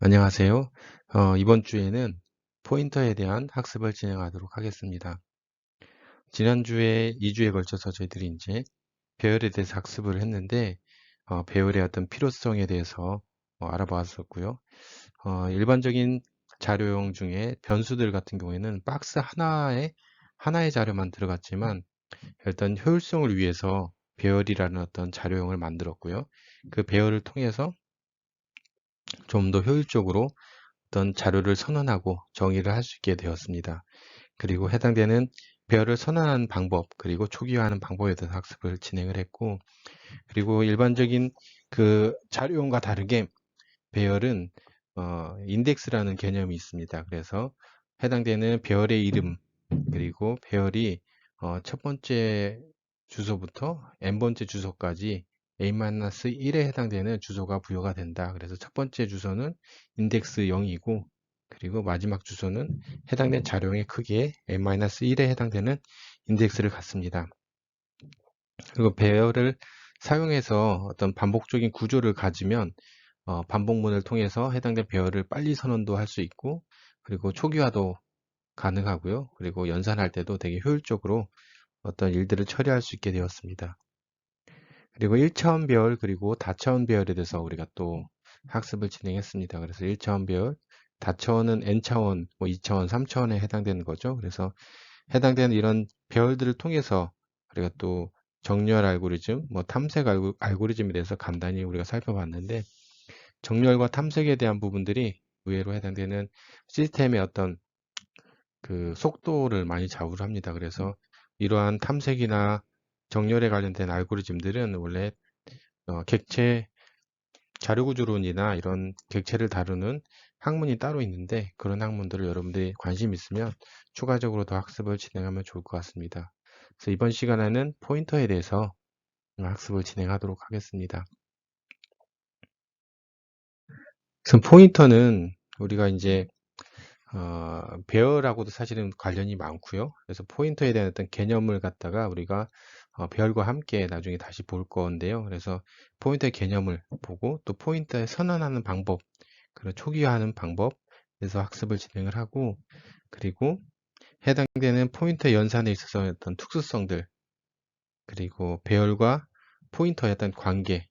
안녕하세요. 이번 주에는 포인터에 대한 학습을 진행하도록 하겠습니다. 지난주에 2주에 걸쳐서 저희들이 이제 배열에 대해서 학습을 했는데, 배열의 어떤 필요성에 대해서 알아보았었고요. 일반적인 자료용 중에 변수들 같은 경우에는 박스 하나의 자료만 들어갔지만, 일단 효율성을 위해서 배열이라는 어떤 자료용을 만들었고요. 그 배열을 통해서 좀 더 효율적으로 어떤 자료를 선언하고 정의를 할 수 있게 되었습니다. 그리고 해당되는 배열을 선언하는 방법, 그리고 초기화하는 방법에 대해서 학습을 진행을 했고, 그리고 일반적인 그 자료용과 다르게 배열은 인덱스라는 개념이 있습니다. 그래서 해당되는 배열의 이름, 그리고 배열이 첫 번째 주소부터 n번째 주소까지 a-1에 해당되는 주소가 부여가 된다. 그래서 첫 번째 주소는 인덱스 0이고, 그리고 마지막 주소는 해당된 자료의 크기에 n-1에 해당되는 인덱스를 갖습니다. 그리고 배열을 사용해서 어떤 반복적인 구조를 가지면 반복문을 통해서 해당된 배열을 빨리 선언도 할 수 있고, 그리고 초기화도 가능하고요. 그리고 연산할 때도 되게 효율적으로 어떤 일들을 처리할 수 있게 되었습니다. 그리고 1차원 배열 그리고 다차원 배열에 대해서 우리가 또 학습을 진행했습니다. 그래서 1차원 배열, 다차원은 n차원, 2차원, 3차원에 해당되는 거죠. 그래서 해당되는 이런 배열들을 통해서 우리가 또 정렬 알고리즘, 탐색 알고리즘에 대해서 간단히 우리가 살펴봤는데, 정렬과 탐색에 대한 부분들이 의외로 해당되는 시스템의 어떤 그 속도를 많이 좌우를 합니다. 그래서 이러한 탐색이나 정렬에 관련된 알고리즘들은 원래 객체 자료구조론이나 이런 객체를 다루는 학문이 따로 있는데, 그런 학문들을 여러분들이 관심 있으면 추가적으로 더 학습을 진행하면 좋을 것 같습니다. 그래서 이번 시간에는 포인터에 대해서 학습을 진행하도록 하겠습니다. 그래서 포인터는 우리가 이제 배열하고도 사실은 관련이 많고요. 그래서 포인터에 대한 어떤 개념을 갖다가 우리가 배열과 함께 나중에 다시 볼 건데요. 그래서 포인터의 개념을 보고 또 포인터에 선언하는 방법, 그리고 초기화하는 방법에서 학습을 진행을 하고, 그리고 해당되는 포인터 연산에 있어서 어떤 특수성들, 그리고 배열과 포인터의 어떤 관계,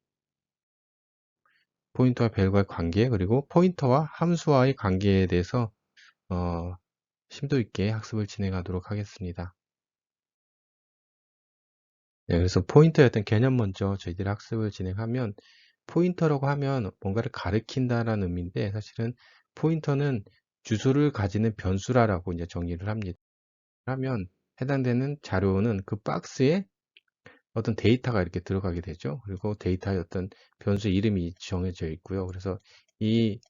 포인터와 배열과의 관계, 그리고 포인터와 함수와의 관계에 대해서 어, 심도 있게 학습을 진행하도록 하겠습니다. 네, 그래서 포인터의 어떤 개념 먼저 저희들이 학습을 진행하면, 포인터라고 하면 뭔가를 가리킨다라는 의미인데, 사실은 포인터는 주소를 가지는 변수라고 이제 정의를 합니다. 하면 해당되는 자료는 그 박스에 어떤 데이터가 이렇게 들어가게 되죠. 그리고 데이터의 어떤 변수 이름이 정해져 있고요. 그래서 이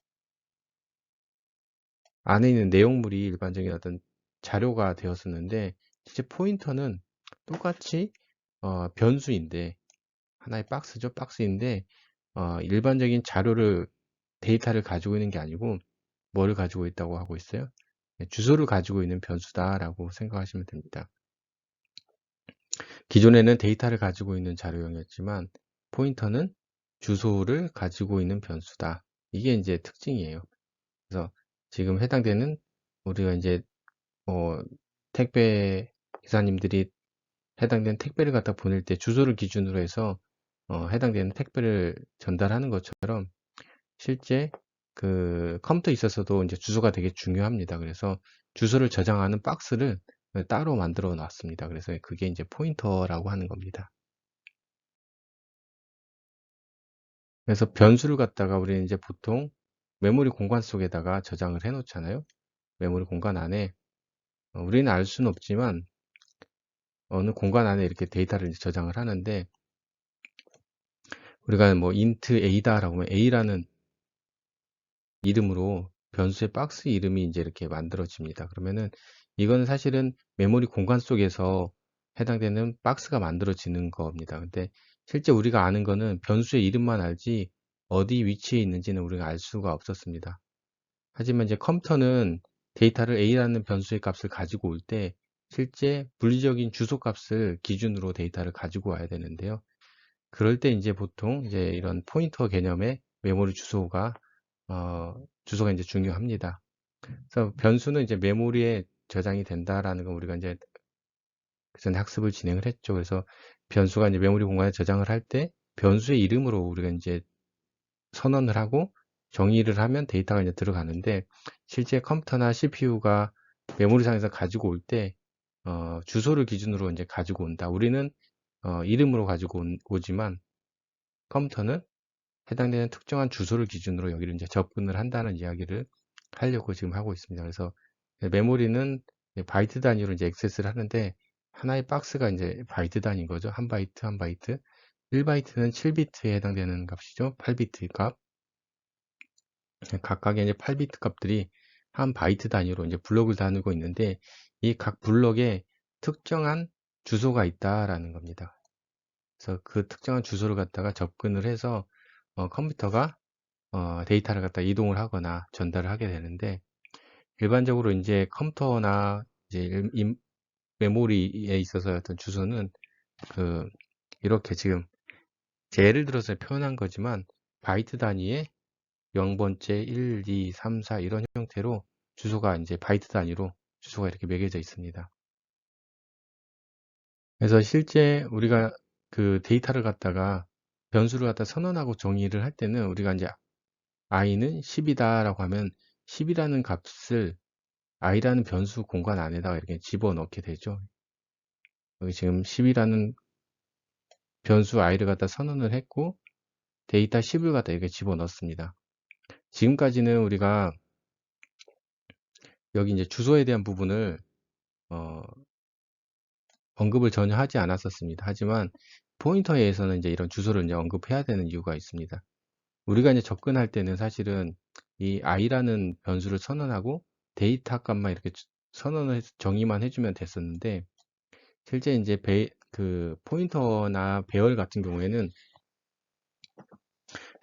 안에 있는 내용물이 일반적인 어떤 자료가 되었었는데, 실제 포인터는 똑같이 변수인데, 하나의 박스죠. 박스인데 일반적인 자료를 데이터를 가지고 있는 게 아니고 뭐를 가지고 있다고 하고 있어요? 네, 주소를 가지고 있는 변수다라고 생각하시면 됩니다. 기존에는 데이터를 가지고 있는 자료형이었지만 포인터는 주소를 가지고 있는 변수다. 이게 이제 특징이에요. 그래서 지금 해당되는 우리가 이제 택배 기사님들이 해당된 택배를 갖다 보낼 때 주소를 기준으로 해서 해당되는 택배를 전달하는 것처럼, 실제 그 컴퓨터에 있어서도 이제 주소가 되게 중요합니다. 그래서 주소를 저장하는 박스를 따로 만들어 놨습니다. 그래서 그게 이제 포인터라고 하는 겁니다. 그래서 변수를 갖다가 우리는 이제 보통 메모리 공간 속에다가 저장을 해 놓잖아요. 메모리 공간 안에 우리는 알 수는 없지만 어느 공간 안에 이렇게 데이터를 이제 저장을 하는데, 우리가 뭐 int a다라고 하면 a라는 이름으로 변수의 박스 이름이 이제 이렇게 만들어집니다. 그러면은 이거는 사실은 메모리 공간 속에서 해당되는 박스가 만들어지는 겁니다. 근데 실제 우리가 아는 거는 변수의 이름만 알지 어디 위치에 있는지는 우리가 알 수가 없었습니다. 하지만 이제 컴퓨터는 데이터를 a라는 변수의 값을 가지고 올 때 실제 물리적인 주소 값을 기준으로 데이터를 가지고 와야 되는데요. 그럴 때 이제 보통 이제 이런 포인터 개념의 메모리 주소가 주소가 이제 중요합니다. 그래서 변수는 이제 메모리에 저장이 된다라는 거 우리가 이제 그 전에 학습을 진행을 했죠. 그래서 변수가 이제 메모리 공간에 저장을 할 때 변수의 이름으로 우리가 이제 선언을 하고 정의를 하면 데이터가 이제 들어가는데, 실제 컴퓨터나 CPU가 메모리상에서 가지고 올 때 주소를 기준으로 이제 가지고 온다. 우리는 이름으로 가지고 오지만 컴퓨터는 해당되는 특정한 주소를 기준으로 여기를 이제 접근을 한다는 이야기를 하려고 지금 하고 있습니다. 그래서 메모리는 바이트 단위로 이제 액세스를 하는데, 하나의 박스가 이제 바이트 단위인 거죠. 한 바이트 한 바이트. 1바이트는 7비트에 해당되는 값이죠. 8비트 값. 각각의 이제 8비트 값들이 한 바이트 단위로 이제 블록을 나누고 있는데, 이 각 블록에 특정한 주소가 있다라는 겁니다. 그래서 그 특정한 주소를 갖다가 접근을 해서 컴퓨터가 데이터를 갖다 이동을 하거나 전달을 하게 되는데, 일반적으로 이제 컴퓨터나 이제 메모리에 있어서 어떤 주소는 그 이렇게 지금 제 예를 들어서 표현한 거지만 바이트 단위의 0번째, 1, 2, 3, 4 이런 형태로 주소가 이제 바이트 단위로 주소가 이렇게 매겨져 있습니다. 그래서 실제 우리가 그 데이터를 갖다가 변수를 갖다 선언하고 정의를 할 때는 우리가 이제 i는 10이다라고 하면 10이라는 값을 i라는 변수 공간 안에다가 이렇게 집어넣게 되죠. 여기 지금 10이라는 변수 i를 갖다 선언을 했고 데이터 10을 갖다 이렇게 집어넣습니다. 지금까지는 우리가 여기 이제 주소에 대한 부분을 언급을 전혀 하지 않았었습니다. 하지만 포인터에서는 이제 이런 주소를 이제 언급해야 되는 이유가 있습니다. 우리가 이제 접근할 때는 사실은 이 i라는 변수를 선언하고 데이터 값만 이렇게 선언을 해서 정의만 해주면 됐었는데, 실제 이제 그 포인터나 배열 같은 경우에는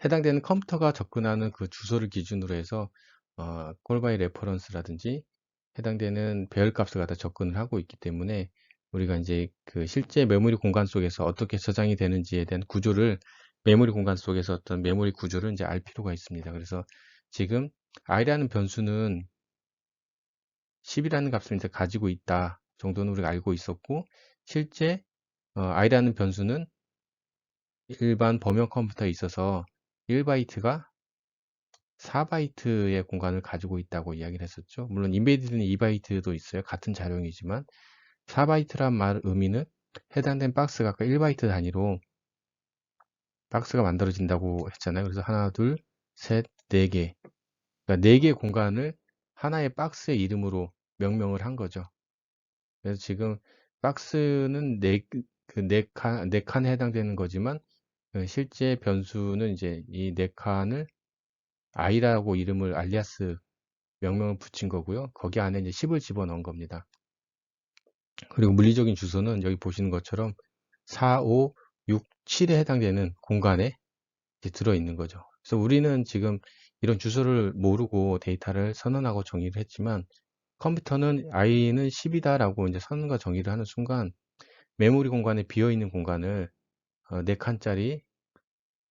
해당되는 컴퓨터가 접근하는 그 주소를 기준으로 해서 콜바이 레퍼런스라든지 해당되는 배열 값을 갖다 접근을 하고 있기 때문에, 우리가 이제 그 실제 메모리 공간 속에서 어떻게 저장이 되는지에 대한 구조를, 메모리 공간 속에서 어떤 메모리 구조를 이제 알 필요가 있습니다. 그래서 지금 i라는 변수는 10이라는 값을 이제 가지고 있다 정도는 우리가 알고 있었고, 실제 i라는 변수는 일반 범용 컴퓨터에 있어서 1바이트가 4바이트의 공간을 가지고 있다고 이야기를 했었죠. 물론 인베디드는 2바이트도 있어요. 같은 자료이지만 4바이트란 말 의미는 해당된 박스가 아까 1바이트 단위로 박스가 만들어진다고 했잖아요. 그래서 하나, 둘, 셋, 네 개. 그러니까 네 개의 공간을 하나의 박스의 이름으로 명명을 한 거죠. 그래서 지금 박스는 네 칸에 해당되는 거지만, 실제 변수는 이제 이 네 칸을 i라고 이름을 알리아스 명명을 붙인 거고요. 거기 안에 이제 10을 집어넣은 겁니다. 그리고 물리적인 주소는 여기 보시는 것처럼 4, 5, 6, 7에 해당되는 공간에 들어있는 거죠. 그래서 우리는 지금 이런 주소를 모르고 데이터를 선언하고 정의를 했지만, 컴퓨터는 i는 10이다라고 이제 선언과 정의를 하는 순간 메모리 공간에 비어있는 공간을 4칸짜리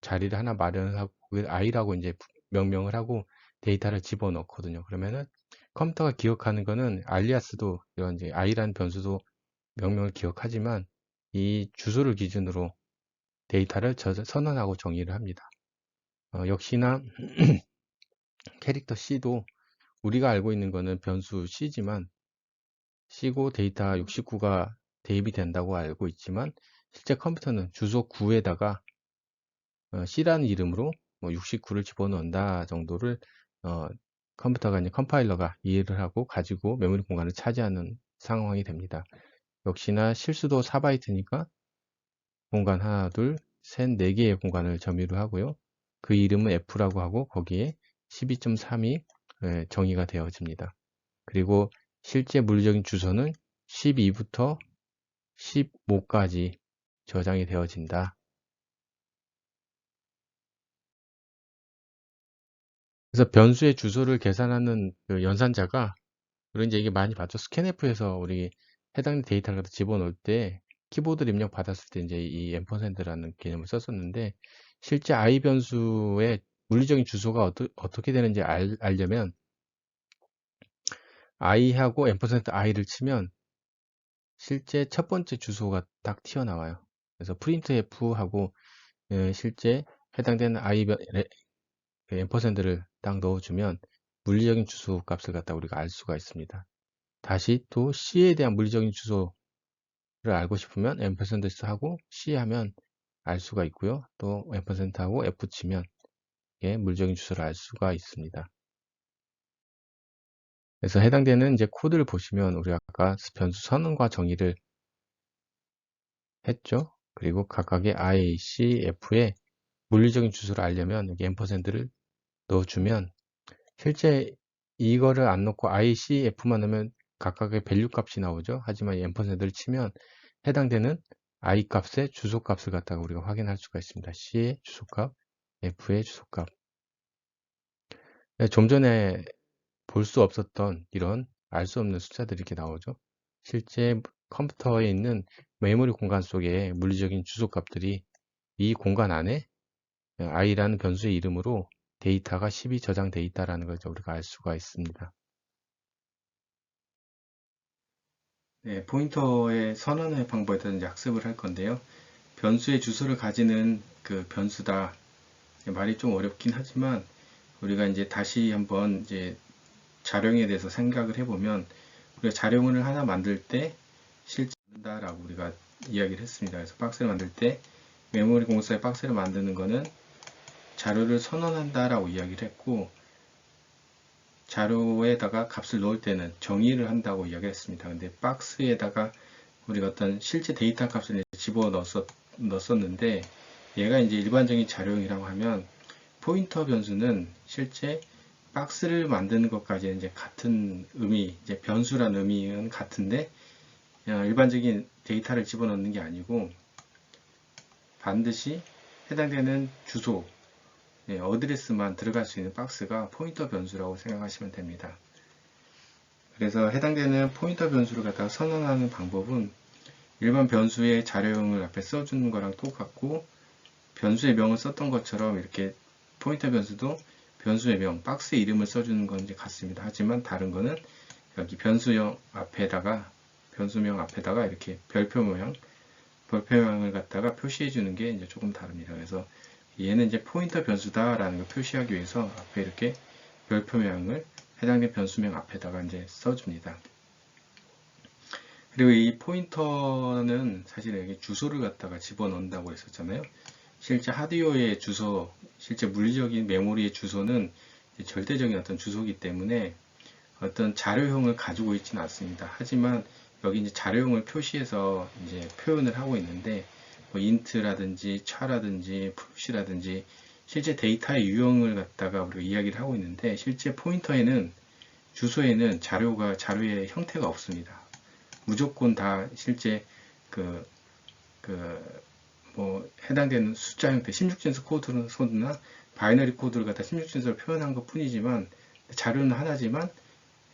자리를 하나 마련하고 i라고 이제 명명을 하고 데이터를 집어넣거든요. 그러면은 컴퓨터가 기억하는 거는 알리아스도 이런 이제 i라는 변수도 명령을 기억하지만 이 주소를 기준으로 데이터를 선언하고 정의를 합니다. 역시나 캐릭터 C도 우리가 알고 있는 거는 변수 C지만 C고 데이터 69가 대입이 된다고 알고 있지만, 실제 컴퓨터는 주소 9에다가 C라는 이름으로 뭐 69를 집어넣는다 정도를 컴퓨터가 이제 컴파일러가 이해를 하고 가지고 메모리 공간을 차지하는 상황이 됩니다. 역시나 실수도 4바이트니까 공간 하나, 둘, 셋, 네 개의 공간을 점유를 하고요. 그 이름은 F라고 하고 거기에 12.3이 정의가 되어집니다. 그리고 실제 물리적인 주소는 12부터 15까지 저장이 되어진다. 그래서 변수의 주소를 계산하는 그 연산자가, 그리고 이제 이게 많이 봤죠. 스캔F에서 우리 해당 데이터를 갖다 집어넣을 때 키보드 입력 받았을 때 이제 이 앰퍼센드라는 개념을 썼었는데, 실제 i 변수의 물리적인 주소가 어떻게 되는지 알려면 i하고 %i를 치면 실제 첫 번째 주소가 딱 튀어나와요. 그래서 printf하고 실제 해당되는 %를 딱 넣어주면 물리적인 주소 값을 갖다 우리가 알 수가 있습니다. 다시 또 C에 대한 물리적인 주소를 알고 싶으면 %하고 C 하면 알 수가 있고요. 또 %하고 F 치면 물리적인 주소를 알 수가 있습니다. 그래서 해당되는 이제 코드를 보시면 우리가 아까 변수 선언과 정의를 했죠. 그리고 각각의 I, C, F에 물리적인 주소를 알려면 여기 %를 넣어주면 실제 이거를 안 넣고 I, C, F만 넣으면 각각의 밸류 값이 나오죠. 하지만 이 %를 치면 해당되는 I 값의 주소 값을 갖다가 우리가 확인할 수가 있습니다. C의 주소값, F의 주소값. 좀 전에 볼 수 없었던 이런 알 수 없는 숫자들이 이렇게 나오죠. 실제 컴퓨터에 있는 메모리 공간 속에 물리적인 주소 값들이 이 공간 안에 i라는 변수의 이름으로 데이터가 10이 저장되어 있다는 것을 우리가 알 수가 있습니다. 네, 포인터의 선언의 방법에 대해서 이제 학습을 할 건데요. 변수의 주소를 가지는 그 변수다. 말이 좀 어렵긴 하지만 우리가 이제 다시 한번 이제 자령에 대해서 생각을 해보면 우리가 자령을 하나 만들 때 실제 만든다라고 우리가 이야기를 했습니다. 그래서 박스를 만들 때 메모리 공사의 박스를 만드는 거는 자료를 선언한다라고 이야기를 했고 자료에다가 값을 넣을 때는 정의를 한다고 이야기를 했습니다. 근데 박스에다가 우리가 어떤 실제 데이터 값을 집어 넣었었는데 얘가 이제 일반적인 자료형이라고 하면 포인터 변수는 실제 박스를 만드는 것까지 이제 같은 의미, 이제 변수란 의미는 같은데 일반적인 데이터를 집어넣는 게 아니고 반드시 해당되는 주소, 어드레스만 들어갈 수 있는 박스가 포인터 변수라고 생각하시면 됩니다. 그래서 해당되는 포인터 변수를 갖다가 선언하는 방법은 일반 변수의 자료형을 앞에 써주는 거랑 똑같고 변수의 명을 썼던 것처럼 이렇게 포인터 변수도 변수의 명, 박스의 이름을 써주는 건 이제 같습니다. 하지만 다른 거는 여기 변수명 앞에다가 이렇게 별표 모양을 갖다가 표시해 주는 게 이제 조금 다릅니다. 그래서 얘는 이제 포인터 변수다라는 걸 표시하기 위해서 앞에 이렇게 별표 모양을 해당된 변수명 앞에다가 이제 써줍니다. 그리고 이 포인터는 사실 여기 주소를 갖다가 집어넣는다고 했었잖아요. 실제 하드웨어의 주소, 실제 물리적인 메모리의 주소는 절대적인 어떤 주소이기 때문에 어떤 자료형을 가지고 있지는 않습니다. 하지만 여기 이제 자료형을 표시해서 이제 표현을 하고 있는데 뭐 int라든지 char라든지 float이라든지 실제 데이터의 유형을 갖다가 우리가 이야기를 하고 있는데 실제 포인터에는 주소에는 자료의 형태가 없습니다. 무조건 다 실제 뭐 해당되는 숫자 형태 16진수 코드나 바이너리 코드를 갖다 16진수로 표현한 것 뿐이지만 자료는 하나지만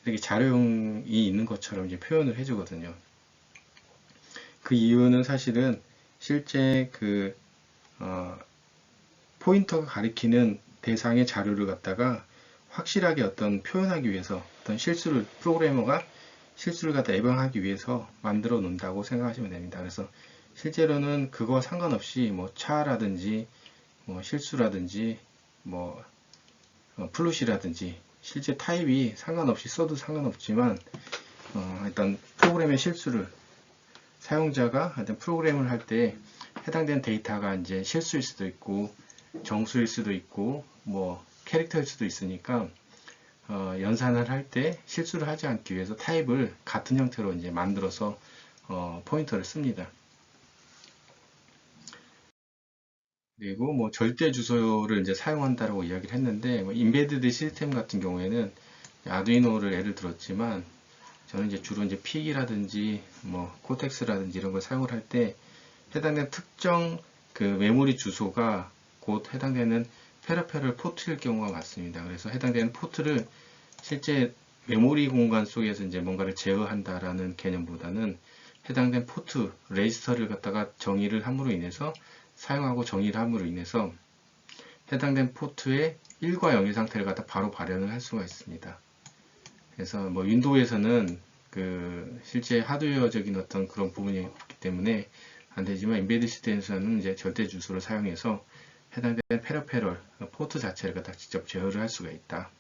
이렇게 자료형이 있는 것처럼 이제 표현을 해주거든요. 그 이유는 사실은 실제 포인터가 가리키는 대상의 자료를 갖다가 확실하게 어떤 표현하기 위해서 어떤 프로그래머가 실수를 갖다 예방하기 위해서 만들어 놓는다고 생각하시면 됩니다. 그래서 실제로는 그거와 상관없이 뭐 차라든지 뭐 실수라든지 뭐 플롯이라든지 실제 타입이 상관없이 써도 상관없지만 일단 프로그램의 실수를 사용자가 하여튼 프로그램을 할 때 해당되는 데이터가 이제 실수일 수도 있고 정수일 수도 있고 뭐 캐릭터일 수도 있으니까 연산을 할 때 실수를 하지 않기 위해서 타입을 같은 형태로 이제 만들어서 포인터를 씁니다. 그리고 뭐 절대 주소를 이제 사용한다라고 이야기를 했는데 뭐 인베디드 시스템 같은 경우에는 아두이노를 예를 들었지만 저는 이제 주로 이제 픽이라든지 뭐 코텍스라든지 이런 걸 사용을 할 때 해당되는 특정 그 메모리 주소가 곧 해당되는 페라페럴 포트일 경우가 많습니다. 그래서 해당되는 포트를 실제 메모리 공간 속에서 이제 뭔가를 제어한다라는 개념보다는 해당된 포트 레지스터를 갖다가 정의를 함으로 인해서 사용하고 정의를 함으로 인해서 해당된 포트의 1과 0의 상태를 갖다 바로 발현을 할 수가 있습니다. 그래서 뭐 윈도우에서는 그 실제 하드웨어적인 어떤 그런 부분이 없기 때문에 안 되지만 인베드 시스템에서는 이제 절대 주소를 사용해서 해당되는 페러페럴 포트 자체를 갖다 직접 제어를 할 수가 있다.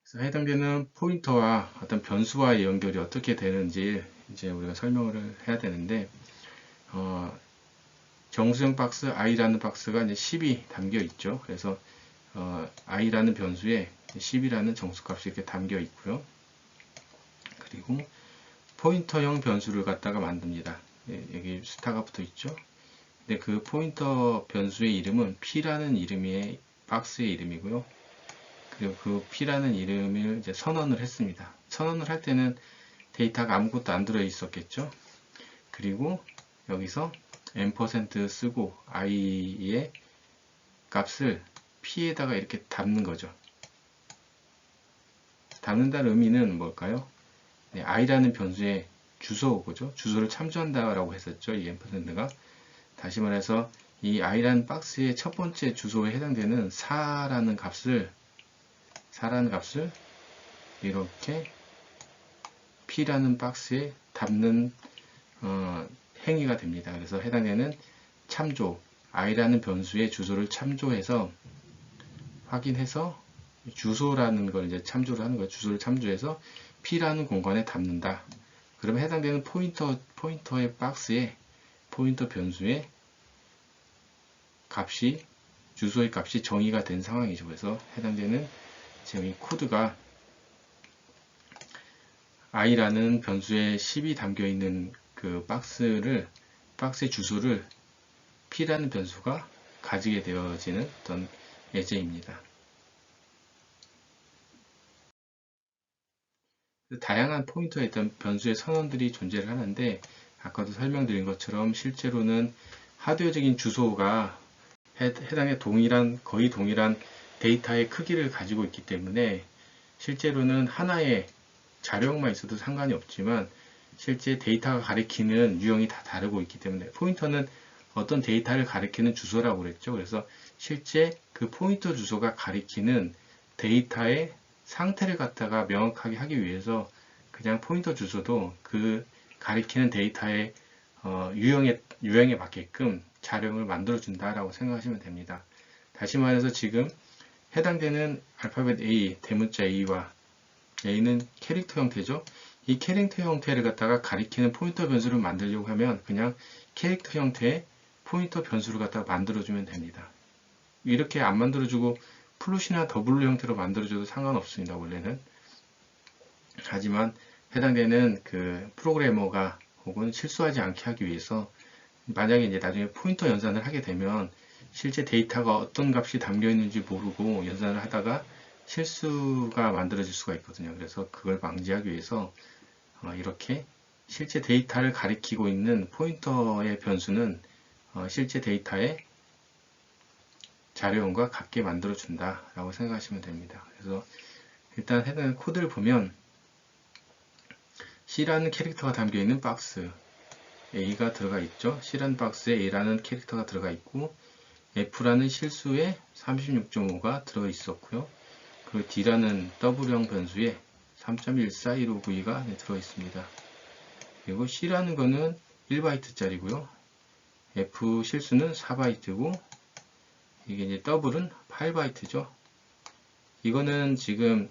그래서 해당되는 포인터와 어떤 변수와의 연결이 어떻게 되는지 이제 우리가 설명을 해야 되는데, 정수형 박스 i라는 박스가 이제 10이 담겨 있죠. 그래서 i라는 변수에 10이라는 정수값이 이렇게 담겨 있고요. 그리고 포인터형 변수를 갖다가 만듭니다. 여기 스타가 붙어 있죠. 근데 그 포인터 변수의 이름은 p라는 이름의 박스의 이름이고요. 그리고 그 p라는 이름을 이제 선언을 했습니다. 선언을 할 때는 데이터가 아무것도 안 들어 있었겠죠. 그리고 여기서 %% 쓰고 i의 값을 p에다가 이렇게 담는 거죠. 담는다는 의미는 뭘까요? 네, i라는 변수의 주소고죠. 주소를 참조한다라고 했었죠. 이 %가. 다시 말해서 이 i라는 박스의 첫 번째 주소에 해당되는 4라는 값을 이렇게 p라는 박스에 담는 행위가 됩니다. 그래서 해당되는 참조, i라는 변수의 주소를 참조해서 확인해서 주소라는 걸 이제 참조를 하는 거예요. 주소를 참조해서 p라는 공간에 담는다. 그러면 해당되는 포인터의 박스에 포인터 변수의 값이 주소의 값이 정의가 된 상황이죠. 그래서 해당되는 지금 이 코드가 i라는 변수에 10이 담겨 있는 그 박스의 주소를 p라는 변수가 가지게 되어지는 어떤 예제입니다. 다양한 포인터에 있던 변수의 선언들이 존재를 하는데, 아까도 설명드린 것처럼 실제로는 하드웨어적인 주소가 해당의 거의 동일한 데이터의 크기를 가지고 있기 때문에 실제로는 하나의 자료만 있어도 상관이 없지만 실제 데이터가 가리키는 유형이 다 다르고 있기 때문에, 포인터는 어떤 데이터를 가리키는 주소라고 그랬죠. 그래서 실제 그 포인터 주소가 가리키는 데이터의 상태를 갖다가 명확하게 하기 위해서 그냥 포인터 주소도 그 가리키는 데이터의 유형에 맞게끔 자료형을 만들어 준다라고 생각하시면 됩니다. 다시 말해서 지금 해당되는 알파벳 A, 대문자 A와 A는 캐릭터 형태죠. 이 캐릭터 형태를 갖다가 가리키는 포인터 변수를 만들려고 하면 그냥 캐릭터 형태의 포인터 변수를 갖다가 만들어주면 됩니다. 이렇게 안 만들어주고 플롯이나 더블로 형태로 만들어줘도 상관없습니다. 원래는. 하지만 해당되는 그 프로그래머가 혹은 실수하지 않게 하기 위해서 만약에 이제 나중에 포인터 연산을 하게 되면 실제 데이터가 어떤 값이 담겨 있는지 모르고 연산을 하다가 실수가 만들어질 수가 있거든요. 그래서 그걸 방지하기 위해서 이렇게 실제 데이터를 가리키고 있는 포인터의 변수는 실제 데이터의 자료형과 같게 만들어 준다 라고 생각하시면 됩니다. 그래서 일단 해당 코드를 보면 C라는 캐릭터가 담겨 있는 박스 A가 들어가 있죠. C라는 박스에 A라는 캐릭터가 들어가 있고 F라는 실수에 36.5가 들어 있었고요. 그리고 D라는 W형 변수에 3.141592가 들어 있습니다. 그리고 C라는 거는 1바이트짜리고요. F 실수는 4바이트고 이게 이제 더블은 8바이트죠. 이거는 지금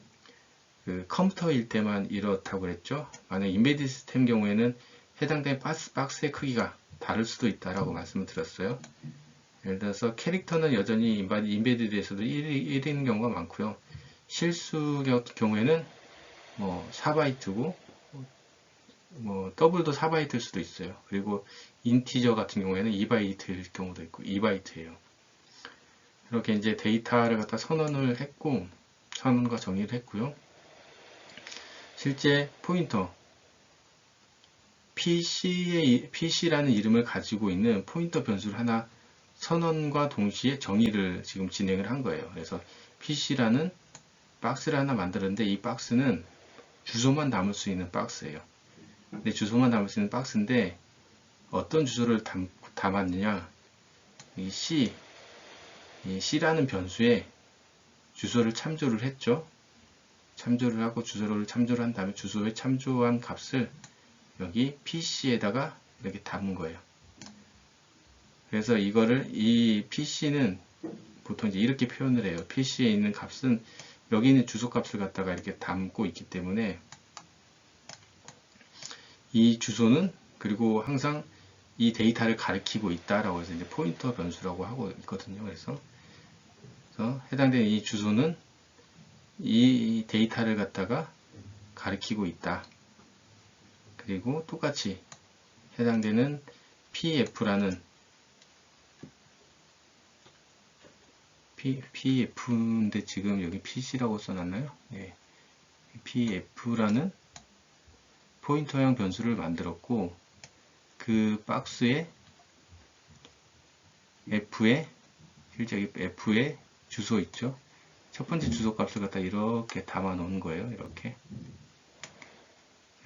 그 컴퓨터일 때만 이렇다고 그랬죠. 만약 인베디드 시스템 경우에는 해당된 박스의 크기가 다를 수도 있다라고 말씀을 드렸어요. 예를 들어서 캐릭터는 여전히 인베디드에서도 1인 경우가 많고요. 실수 경우에는 4바이트고 더블도 4바이트일 수도 있어요. 그리고 인티저 같은 경우에는 2바이트일 경우도 있고 2바이트예요. 이렇게 이제 데이터를 갖다 선언과 정의를 했고요. 실제 포인터 PC라는 이름을 가지고 있는 포인터 변수를 하나 선언과 동시에 정의를 지금 진행을 한 거예요. 그래서 PC라는 박스를 하나 만들었는데 이 박스는 주소만 담을 수 있는 박스예요. 근데 주소만 담을 수 있는 박스인데 어떤 주소를 담았느냐, 이 C 이 c라는 변수에 주소를 참조를 했죠. 참조를 하고 주소를 참조를 한 다음에 주소에 참조한 값을 여기 PC에다가 이렇게 담은 거예요. 그래서 이거를 이 PC는 보통 이제 이렇게 표현을 해요. PC에 있는 값은 여기 있는 주소 값을 갖다가 이렇게 담고 있기 때문에 이 주소는 그리고 항상 이 데이터를 가리키고 있다라고 해서 이제 포인터 변수라고 하고 있거든요. 그래서 해당되는 이 주소는 이 데이터를 갖다가 가리키고 있다. 그리고 똑같이 해당되는 PF라는 PF인데 지금 여기 PC라고 써놨나요? 네. PF라는 포인터형 변수를 만들었고 그 박스에 F에 실제 F에 주소 있죠? 첫 번째 주소 값을 갖다 이렇게 담아 놓은 거예요. 이렇게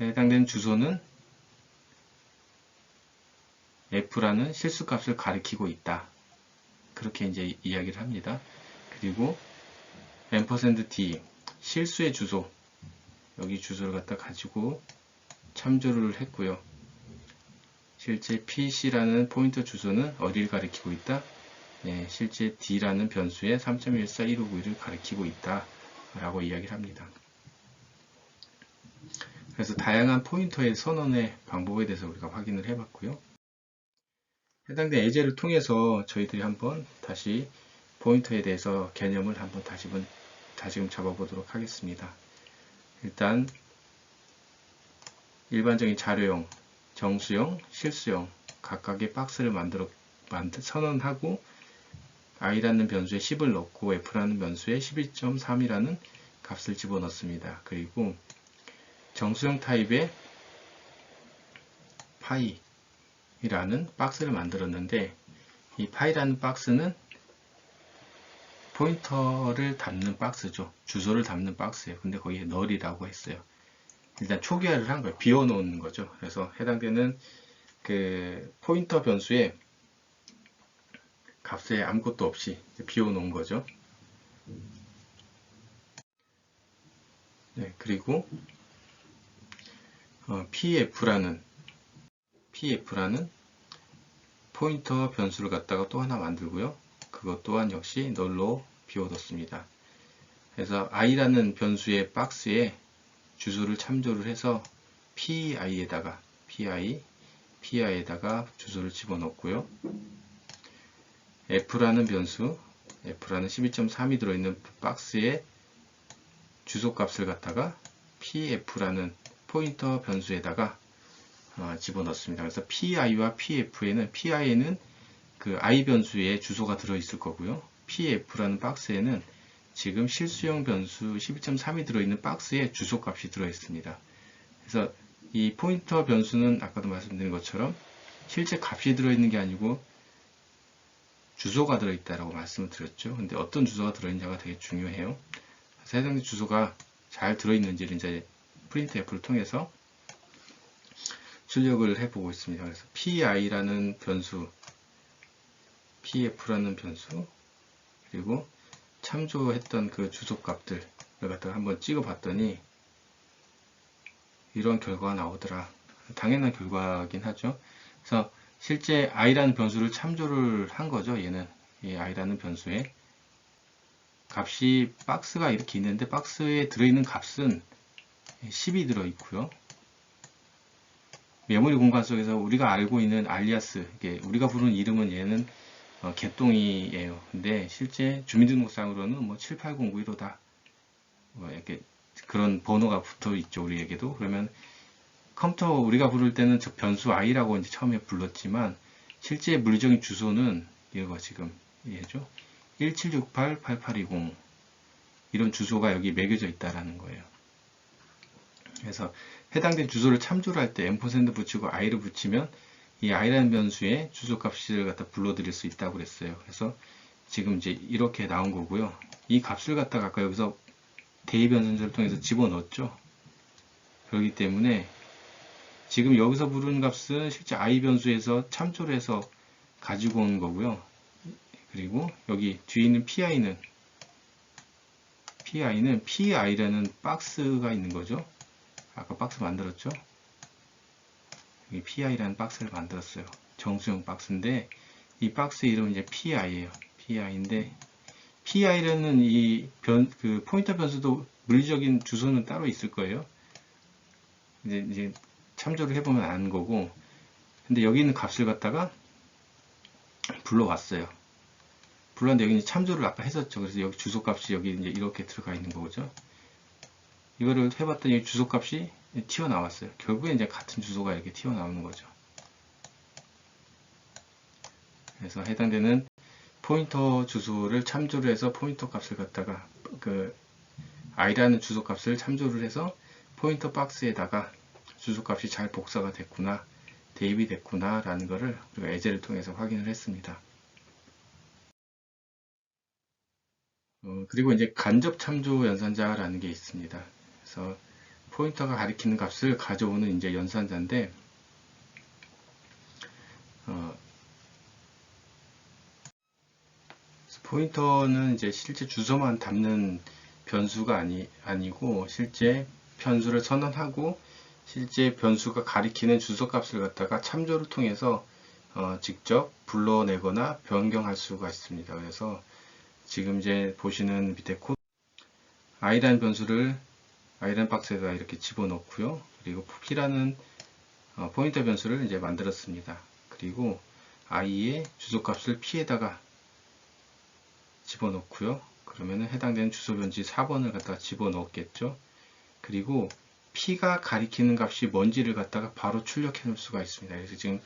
해당되는 주소는 F라는 실수 값을 가리키고 있다. 그렇게 이제 이야기를 합니다. 그리고 %d 실수의 주소 여기 주소를 갖다 가지고 참조를 했고요. 실제 PC라는 포인터 주소는 어디를 가리키고 있다? 네, 실제 D라는 변수에 3.141591을 가리키고 있다 라고 이야기를 합니다. 그래서 다양한 포인터의 선언의 방법에 대해서 우리가 확인을 해봤고요. 해당된 예제를 통해서 저희들이 한번 다시 포인터에 대해서 개념을 한번 다시금 잡아보도록 하겠습니다. 일단 일반적인 자료형, 정수형, 실수형 각각의 박스를 선언하고 i라는 변수에 10을 넣고 f라는 변수에 12.3이라는 값을 집어넣습니다. 그리고 정수형 타입의 파이라는 박스를 만들었는데 이 파이라는 박스는 포인터를 담는 박스죠. 주소를 담는 박스예요. 근데 거기에 널이라고 했어요. 일단 초기화를 한 거예요. 비워놓은 거죠. 그래서 해당되는 그 포인터 변수에 값에 아무것도 없이 비워놓은 거죠. 네, 그리고 PF라는 포인터 변수를 갖다가 또 하나 만들고요. 그것 또한 역시 널로 비워뒀습니다. 그래서 i라는 변수의 박스에 주소를 참조를 해서 PI에다가 주소를 집어넣고요. F라는 변수, F라는 12.3이 들어있는 박스에 주소 값을 갖다가 PF라는 포인터 변수에다가 집어넣습니다. 그래서 PI와 PI에는 그 I 변수에 주소가 들어있을 거고요. PF라는 박스에는 지금 실수형 변수 12.3이 들어있는 박스에 주소 값이 들어있습니다. 그래서 이 포인터 변수는 아까도 말씀드린 것처럼 실제 값이 들어있는 게 아니고 주소가 들어있다라고 말씀을 드렸죠. 근데 어떤 주소가 들어있냐가 되게 중요해요. 그래서 해당된 주소가 잘 들어있는지를 이제 printf를 통해서 출력을 해보고 있습니다. 그래서 PI라는 변수, PF라는 변수, 그리고 참조했던 그 주소 값들을 갖다가 한번 찍어 봤더니 이런 결과가 나오더라. 당연한 결과긴 하죠. 그래서 실제 i라는 변수를 참조를 한 거죠. 얘는 이 i라는 변수에 값이 박스가 이렇게 있는데 박스에 들어있는 값은 10이 들어있고요. 메모리 공간 속에서 우리가 알고 있는 알리아스, 우리가 부르는 이름은 얘는 개똥이에요. 근데 실제 주민등록상으로는 뭐 78091호다. 뭐 이렇게 그런 번호가 붙어 있죠. 우리에게도. 그러면 컴퓨터 우리가 부를 때는 저 변수 i라고 이제 처음에 불렀지만 실제 물리적인 주소는 이거 지금 얘죠. 1768-8820 이런 주소가 여기 매겨져 있다라는 거예요. 그래서 해당된 주소를 참조를 할 때 앰퍼센드 붙이고 i를 붙이면 이 i라는 변수에 주소 값을 갖다 불러드릴 수 있다고 그랬어요. 그래서 지금 이제 이렇게 나온 거고요. 이 값을 갖다가 아까 여기서 대입 변수를 통해서 집어넣었죠. 그렇기 때문에 지금 여기서 부르는 값은 실제 i 변수에서 참조를 해서 가지고 온 거고요. 그리고 여기 뒤에 있는 PI는 PI라는 박스가 있는 거죠. 아까 박스 만들었죠. 여기 PI라는 박스를 만들었어요. 정수형 박스인데 이 박스 이름은 이제 PI예요. PI인데 PI라는 그 포인터 변수도 물리적인 주소는 따로 있을 거예요. 이제 참조를 해보면 아는 거고, 근데 여기 있는 값을 갖다가 불러왔어요. 불렀는데 여기 참조를 아까 했었죠. 그래서 여기 주소값이 여기 이제 이렇게 들어가 있는 거죠. 이거를 해봤더니 주소값이 튀어나왔어요. 결국에 이제 같은 주소가 이렇게 튀어나오는 거죠. 그래서 해당되는 포인터 주소를 참조를 해서 포인터 값을 갖다가 그 i라는 주소 값을 참조를 해서 포인터 박스에다가 주소 값이 잘 복사가 됐구나, 대입이 됐구나 라는 것을 우리가 예제를 통해서 확인을 했습니다. 그리고 이제 간접 참조 연산자라는 게 있습니다. 그래서 포인터가 가리키는 값을 가져오는 이제 연산자인데, 포인터는 이제 실제 주소만 담는 변수가 아니고 실제 변수를 선언하고 실제 변수가 가리키는 주소 값을 갖다가 참조를 통해서 직접 불러내거나 변경할 수가 있습니다. 그래서 지금 이제 보시는 밑에 코드 i라는 변수를 i라는 박스에다 이렇게 집어넣고요. 그리고 p라는 포인터 변수를 이제 만들었습니다. 그리고 i의 주소 값을 p에다가 집어넣고요. 그러면은 해당되는 주소 변지 4번을 갖다가 집어넣었겠죠. 그리고 p가 가리키는 값이 뭔지를 갖다가 바로 출력해 놓을 수가 있습니다. 그래서 지금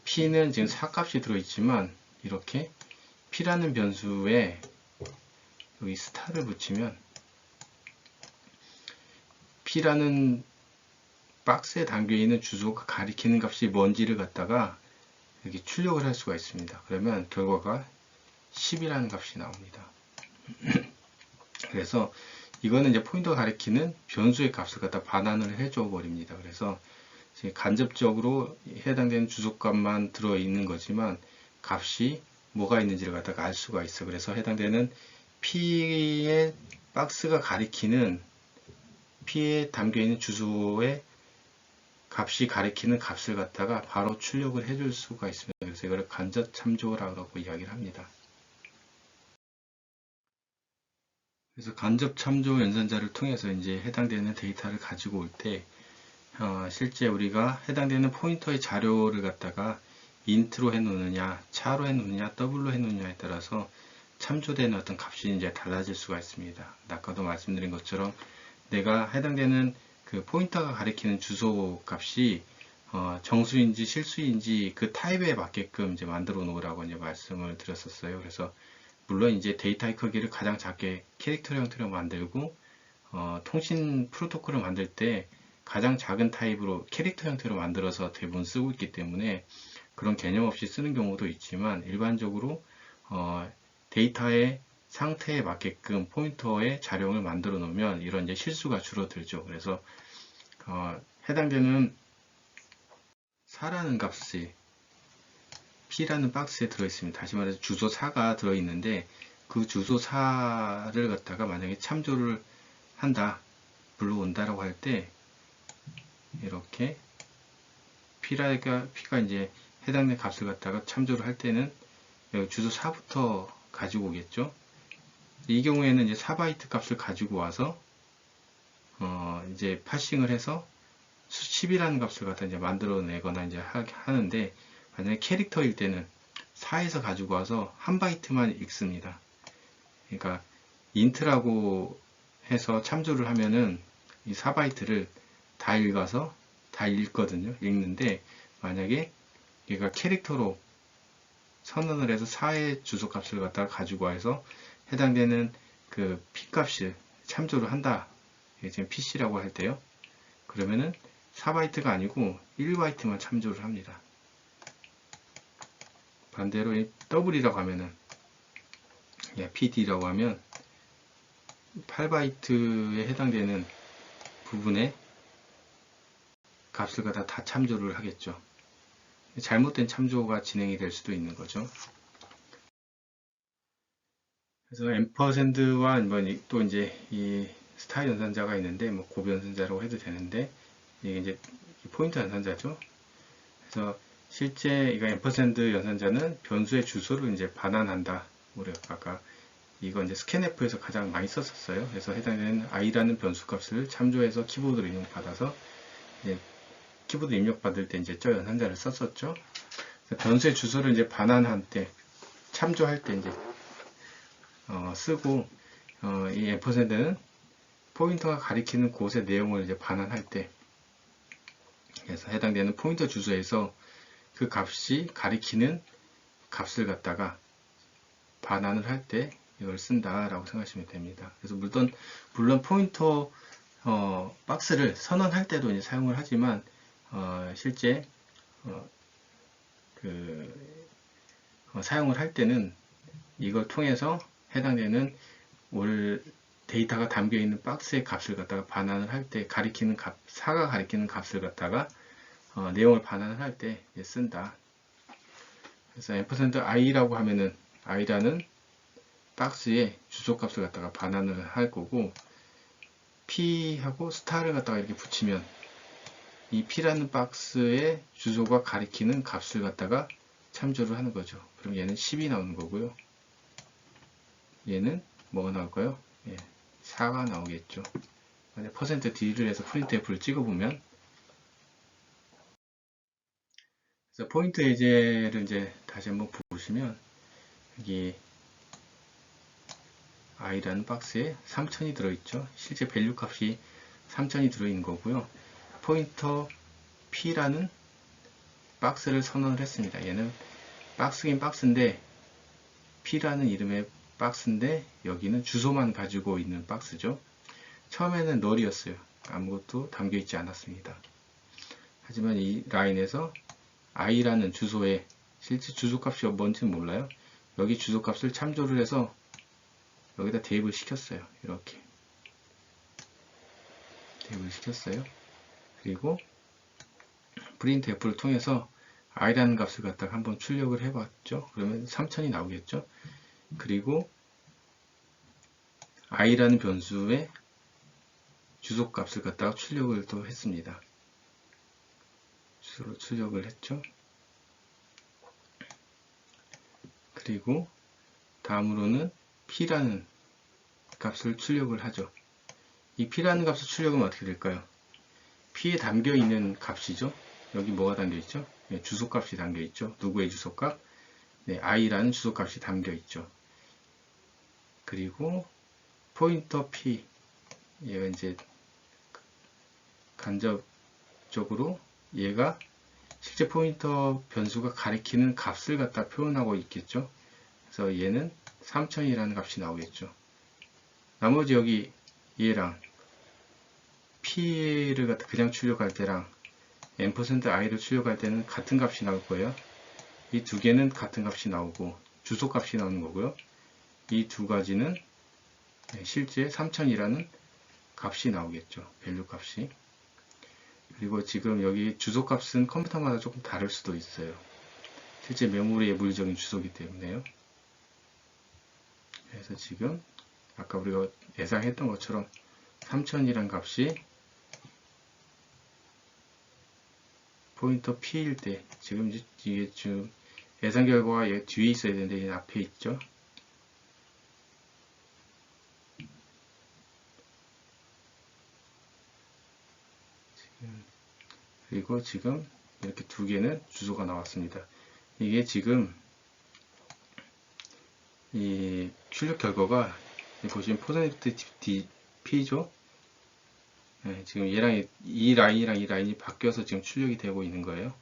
p는 지금 4값이 들어있지만 이렇게 p라는 변수에 여기 스타를 붙이면 p라는 박스에 담겨 있는 주소가 가리키는 값이 뭔지를 갖다가 여기 출력을 할 수가 있습니다. 그러면 결과가 10이라는 값이 나옵니다. 그래서 이거는 이제 포인터가 가리키는 변수의 값을 갖다 반환을 해줘 버립니다. 그래서 간접적으로 해당되는 주소값만 들어있는 거지만 값이 뭐가 있는지를 갖다가 알 수가 있어. 그래서 해당되는 P의 박스가 가리키는 P에 담겨있는 주소의 값이 가리키는 값을 갖다가 바로 출력을 해줄 수가 있습니다. 그래서 이걸 간접 참조라고 이야기를 합니다. 그래서 간접 참조 연산자를 통해서 이제 해당되는 데이터를 가지고 올 때 실제 우리가 해당되는 포인터의 자료를 갖다가 인트로 해놓느냐, 차로 해놓느냐, 더블로 해놓느냐에 따라서 참조되는 어떤 값이 이제 달라질 수가 있습니다. 아까도 말씀드린 것처럼 내가 해당되는 그 포인터가 가리키는 주소 값이 정수인지 실수인지 그 타입에 맞게끔 이제 만들어 놓으라고 이제 말씀을 드렸었어요. 그래서 물론 이제 데이터의 크기를 가장 작게 캐릭터 형태로 만들고 통신 프로토콜을 만들 때 가장 작은 타입으로 캐릭터 형태로 만들어서 대부분 쓰고 있기 때문에 그런 개념 없이 쓰는 경우도 있지만 일반적으로 데이터의 상태에 맞게끔 포인터의 자료를 만들어 놓으면 이런 이제 실수가 줄어들죠. 그래서 해당되는 4라는 값이 P라는 박스에 들어있습니다. 다시 말해서 주소 4가 들어있는데 그 주소 4를 갖다가 만약에 참조를 한다, 불러온다라고 할 때 이렇게 P가 이제 해당되는 값을 갖다가 참조를 할 때는 여기 주소 4부터 가지고 오겠죠. 이 경우에는 이제 4바이트 값을 가지고 와서 이제 파싱을 해서 10이라는 값을 갖다 이제 만들어내거나 이제 하는데 만약에 캐릭터일 때는 4에서 가지고 와서 1바이트만 읽습니다. 그러니까 인트라고 해서 참조를 하면은 이 4바이트를 다 읽어서 다 읽거든요. 읽는데 만약에 얘가 캐릭터로 선언을 해서 4의 주소 값을 갖다가 가지고 와서 해당되는 그 P 값을 참조를 한다. 이게 지금 PC라고 할 때요. 그러면은 4바이트가 아니고 1바이트만 참조를 합니다. 반대로 이 W이라고 하면은 PD라고 하면 8바이트에 해당되는 부분에 값을 갖다 다 참조를 하겠죠. 잘못된 참조가 진행이 될 수도 있는 거죠. 그래서 앰퍼샌드와 또 이제 이 스타일 연산자가 있는데 뭐 곱 연산자라고 해도 되는데 이게 이제 포인터 연산자죠. 그래서 실제 이거 앰퍼샌드 연산자는 변수의 주소를 이제 반환한다. 우리가 아까 이거 이제 스캔F에서 가장 많이 썼었어요. 그래서 해당되는 i라는 변수 값을 참조해서 키보드로 입력받아서 이제 키보드 입력받을 때 이제 저 연산자를 썼었죠. 변수의 주소를 이제 반환할 때, 참조할 때 이제 쓰고 이 앰퍼샌드는 포인터가 가리키는 곳의 내용을 이제 반환할 때, 그래서 해당되는 포인터 주소에서 그 값이 가리키는 값을 갖다가 반환을 할 때 이걸 쓴다라고 생각하시면 됩니다. 그래서 물론 포인터 박스를 선언할 때도 이제 사용을 하지만 실제 사용을 할 때는 이걸 통해서 해당되는 데이터가 담겨 있는 박스의 값을 갖다가 반환을 할 때 가리키는 값, 사가 가리키는 값을 갖다가 내용을 반환을 할 때 쓴다. 그래서 %i라고 하면은 i라는 박스의 주소값을 갖다가 반환을 할 거고 p하고 스타를 갖다가 이렇게 붙이면 이 p라는 박스의 주소가 가리키는 값을 갖다가 참조를 하는 거죠. 그럼 얘는 10이 나오는 거고요. 얘는 뭐가 나올까요? 예, 4가 나오겠죠. 만약 %d를 해서 printf를 찍어보면 그래서 포인트 예제를 이제 다시 한번 보시면 여기 i라는 박스에 3000이 들어있죠. 실제 밸류 값이 3000이 들어있는 거고요. 포인터 p라는 박스를 선언을 했습니다. 얘는 박스긴 박스인데 p라는 이름의 박스인데 여기는 주소만 가지고 있는 박스죠. 처음에는 널이었어요. 아무것도 담겨있지 않았습니다. 하지만 이 라인에서 i라는 주소에 실제 주소값이 뭔지는 몰라요. 여기 주소값을 참조를 해서 여기다 대입을 시켰어요. 이렇게 대입을 시켰어요. 그리고 printf를 통해서 i라는 값을 갖다가 한번 출력을 해봤죠. 그러면 3000이 나오겠죠. 그리고 i라는 변수의 주소값을 갖다가 출력을 또 했습니다. 주소로 출력을 했죠. 그리고 다음으로는 p라는 값을 출력을 하죠. 이 p라는 값을 출력하면 어떻게 될까요? p에 담겨 있는 값이죠. 여기 뭐가 담겨 있죠? 네, 주소값이 담겨 있죠. 누구의 주소값? 네, i라는 주소값이 담겨 있죠. 그리고 포인터 p 얘가 이제 간접적으로 얘가 실제 포인터 변수가 가리키는 값을 갖다 표현하고 있겠죠. 그래서 얘는 3000이라는 값이 나오겠죠. 나머지 여기 얘랑 p를 갖다 그냥 출력할 때랑 %i를 출력할 때는 같은 값이 나올 거예요. 이 두 개는 같은 값이 나오고 주소 값이 나오는 거고요. 이 두 가지는 실제 3000이라는 값이 나오겠죠. 밸류 값이. 그리고 지금 여기 주소 값은 컴퓨터마다 조금 다를 수도 있어요. 실제 메모리의 물리적인 주소이기 때문에요. 그래서 지금 아까 우리가 예상했던 것처럼 3000이란 값이 포인터 P일 때 지금 이게 지금 예상 결과가 얘 뒤에 있어야 되는데 얘 앞에 있죠. 그리고 지금 이렇게 두 개는 주소가 나왔습니다. 이게 지금 이 출력 결과가 보시면 포센트 P죠. 네, 지금 얘랑 이 라인이랑 이 라인이 바뀌어서 지금 출력이 되고 있는 거예요.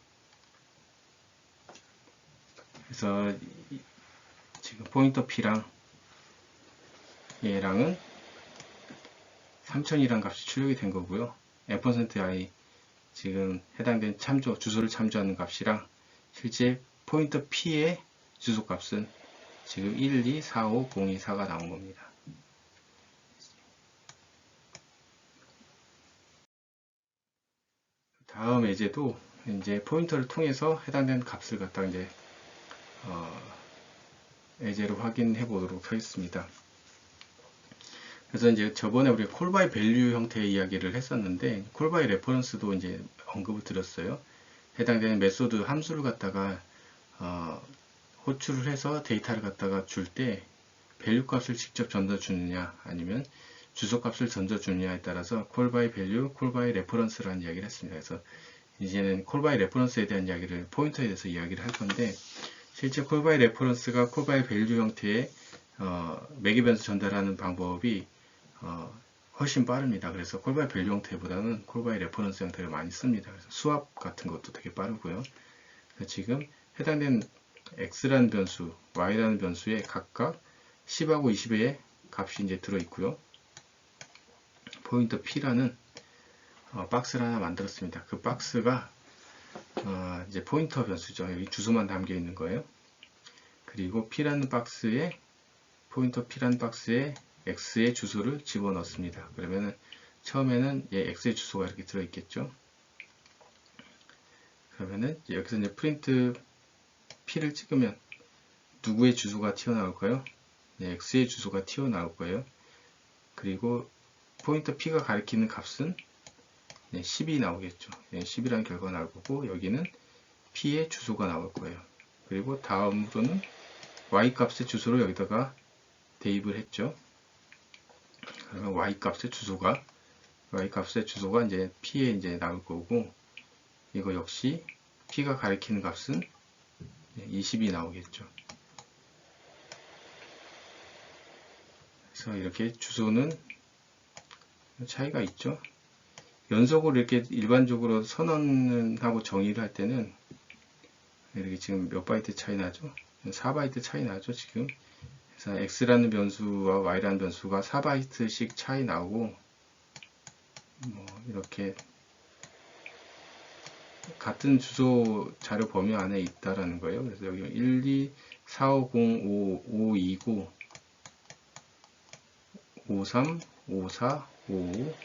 그래서 지금 포인터 P랑 얘랑은 3000이란 값이 출력이 된 거고요. %i 지금 해당된 주소를 참조하는 값이랑 실제 포인터 P의 주소 값은 지금 1245024가 나온 겁니다. 다음 예제도 이제 포인터를 통해서 해당된 값을 갖다가 이제 예제로 확인해 보도록 하겠습니다. 그래서 이제 저번에 우리가 콜바이 밸류 형태의 이야기를 했었는데, 콜바이 레퍼런스도 이제 언급을 드렸어요. 해당되는 메소드 함수를 갖다가 호출을 해서 데이터를 갖다가 줄 때 밸류 값을 직접 전달 주느냐 아니면 주소 값을 전달 주느냐에 따라서 콜바이 밸류, 콜바이 레퍼런스라는 이야기를 했습니다. 그래서 이제는 콜바이 레퍼런스에 대한 이야기를 포인터에 대해서 이야기를 할 건데, 실제 콜바이 레퍼런스가 콜바이 밸류 형태의 매개 변수 전달하는 방법이 훨씬 빠릅니다. 그래서 콜바이 밸류 형태보다는 콜바이 레퍼런스 형태를 많이 씁니다. 그래서 수압 같은 것도 되게 빠르고요. 그래서 지금 해당된 x라는 변수, y라는 변수에 각각 10하고 20의 값이 이제 들어있고요. 포인터 p라는 박스를 하나 만들었습니다. 그 박스가 이제 포인터 변수죠. 여기 주소만 담겨 있는 거예요. 그리고 p라는 박스에 포인터 p라는 박스에 x의 주소를 집어넣습니다. 그러면은 처음에는 x의 주소가 이렇게 들어있겠죠. 그러면은 여기서 이제 프린트 p를 찍으면 누구의 주소가 튀어나올까요? x의 주소가 튀어나올 거예요. 그리고 포인터 p가 가리키는 값은 10이 나오겠죠. 10이라는 결과가 나올 거고, 여기는 p의 주소가 나올 거예요. 그리고 다음으로는 y 값의 주소를 여기다가 대입을 했죠. 그러면 y 값의 주소가 이제 p에 이제 나올 거고, 이거 역시 p가 가리키는 값은 20이 나오겠죠. 그래서 이렇게 주소는 차이가 있죠. 연속으로 이렇게 일반적으로 선언하고 정의를 할 때는 이렇게 지금 몇 바이트 차이 나죠? 4바이트 차이 나죠, 지금. 그래서 x라는 변수와 y라는 변수가 4바이트씩 차이 나오고, 이렇게 같은 주소 자료 범위 안에 있다라는 거예요. 그래서 여기 1, 2, 4, 5, 0, 5, 5, 2고 5, 3, 5, 4, 5,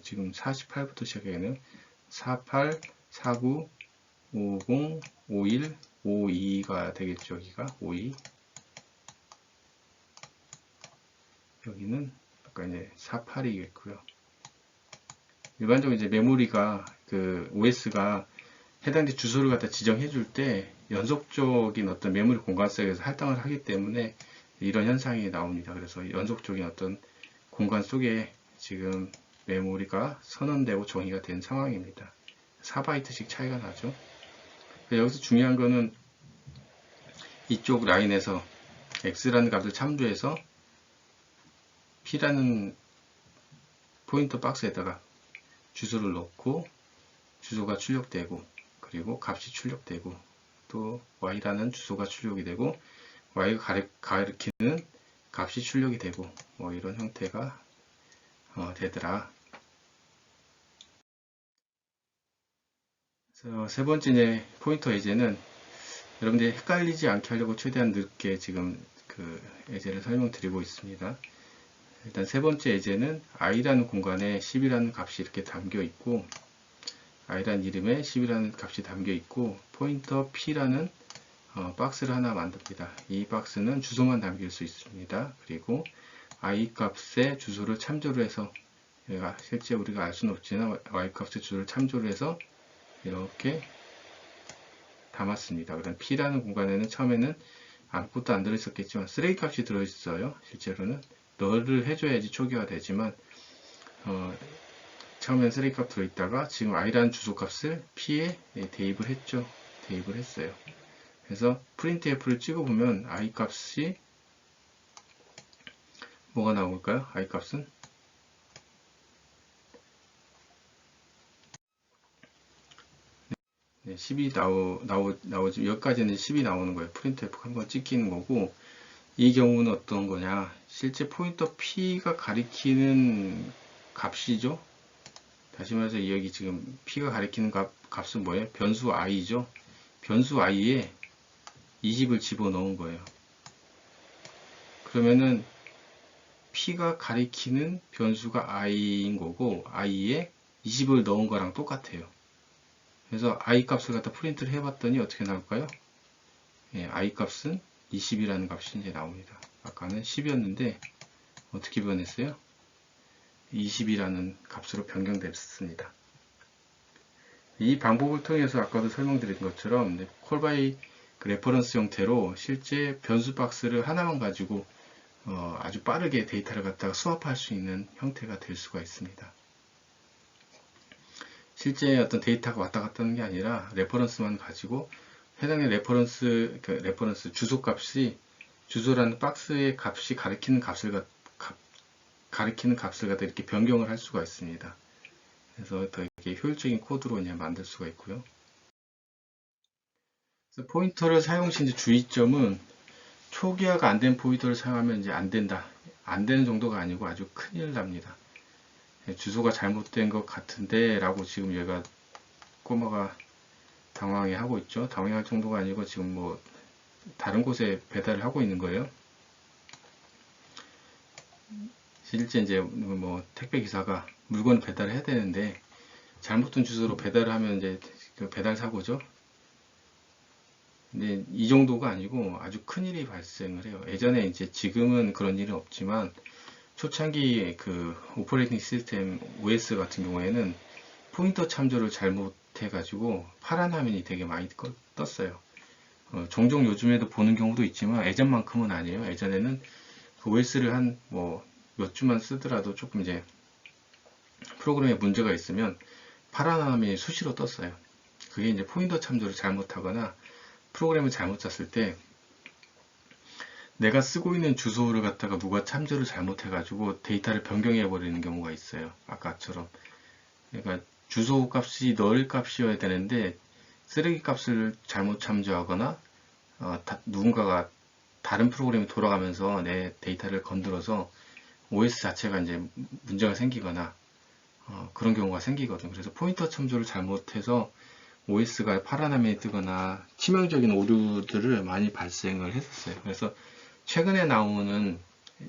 지금 48부터 시작하겠네요. 48, 49, 50, 51, 52가 되겠죠. 여기가 52. 여기는 아까 이제 48이겠고요. 일반적으로 이제 메모리가 그 OS가 해당된 주소를 갖다 지정해 줄 때 연속적인 어떤 메모리 공간 속에서 할당을 하기 때문에 이런 현상이 나옵니다. 그래서 연속적인 어떤 공간 속에 지금 메모리가 선언되고 정의가 된 상황입니다. 4바이트씩 차이가 나죠. 여기서 중요한 거는 이쪽 라인에서 x라는 값을 참조해서 p라는 포인터 박스에다가 주소를 넣고 주소가 출력되고, 그리고 값이 출력되고, 또 y라는 주소가 출력이 되고 y가 가리키는 값이 출력이 되고, 이런 형태가 되더라. 그래서 세 번째 이제 포인터 예제는 여러분들이 헷갈리지 않게 하려고 최대한 늦게 지금 그 예제를 설명드리고 있습니다. 일단 세 번째 예제는 i라는 공간에 10이라는 값이 이렇게 담겨 있고, i라는 이름에 10이라는 값이 담겨 있고, 포인터 p라는 박스를 하나 만듭니다. 이 박스는 주소만 담길 수 있습니다. 그리고 i 값의 주소를 참조를 해서, 실제 우리가 알 수는 없지만 y 값의 주소를 참조를 해서 이렇게 담았습니다. 그럼 p라는 공간에는 처음에는 아무것도 안 들어있었겠지만 쓰레기 값이 들어있어요. 실제로는 널을 해줘야지 초기화 되지만 처음엔 쓰레기 값 들어있다가 지금 i라는 주소 값을 p에 대입을 했죠. 대입을 했어요. 그래서 printf를 찍어보면 i 값이 뭐가 나올까요? i 값은 10이 나오지. 여기까지는 10이 나오는 거예요. printf 한번 찍히는 거고, 이 경우는 어떤 거냐, 실제 포인터 p가 가리키는 값이죠. 다시 말해서 여기 지금 p가 가리키는 값은 뭐예요? 변수 i죠. 변수 i에 20을 집어넣은 거예요. 그러면은 p가 가리키는 변수가 i인 거고, i에 20을 넣은 거랑 똑같아요. 그래서 i 값을 갖다 프린트를 해봤더니 어떻게 나올까요? i 값은 20이라는 값이 이제 나옵니다. 아까는 10이었는데 어떻게 변했어요? 20이라는 값으로 변경됐습니다. 이 방법을 통해서 아까도 설명드린 것처럼 콜바이 레퍼런스 형태로 실제 변수 박스를 하나만 가지고 아주 빠르게 데이터를 갖다가 수합할 수 있는 형태가 될 수가 있습니다. 실제 어떤 데이터가 왔다 갔다 하는 게 아니라 레퍼런스만 가지고 해당의 레퍼런스 주소 값이 주소라는 박스의 값이 가리키는 값을 갖다 이렇게 변경을 할 수가 있습니다. 그래서 더 이렇게 효율적인 코드로 그냥 만들 수가 있고요. 그래서 포인터를 사용 시 이제 주의점은 초기화가 안 된 포인터를 사용하면 이제 안 된다. 안 되는 정도가 아니고 아주 큰일 납니다. 주소가 잘못된 것 같은데 라고 지금 얘가 꼬마가 당황해 하고 있죠. 당황할 정도가 아니고 지금 뭐 다른 곳에 배달을 하고 있는 거예요. 실제 이제 뭐 택배 기사가 물건을 배달을 해야 되는데 잘못된 주소로 배달을 하면 이제 배달 사고죠. 근데 이 정도가 아니고 아주 큰 일이 발생을 해요. 예전에 이제 지금은 그런 일은 없지만 초창기 그 오퍼레이팅 시스템 OS 같은 경우에는 포인터 참조를 잘못해 가지고 파란 화면이 되게 많이 떴어요. 종종 요즘에도 보는 경우도 있지만 예전만큼은 아니에요. 예전에는 그 OS를 한 뭐 몇 주만 쓰더라도 조금 이제 프로그램에 문제가 있으면 파란 화면이 수시로 떴어요. 그게 이제 포인터 참조를 잘못하거나 프로그램을 잘못 짰을 때 내가 쓰고 있는 주소를 갖다가 누가 참조를 잘못해가지고 데이터를 변경해 버리는 경우가 있어요. 아까처럼. 그러니까 주소 값이 널 값이어야 되는데 쓰레기 값을 잘못 참조하거나 누군가가 다른 프로그램이 돌아가면서 내 데이터를 건드려서 OS 자체가 이제 문제가 생기거나 그런 경우가 생기거든. 그래서 포인터 참조를 잘못해서 OS가 파란 화면이 뜨거나 치명적인 오류들을 많이 발생을 했었어요. 그래서 최근에 나오는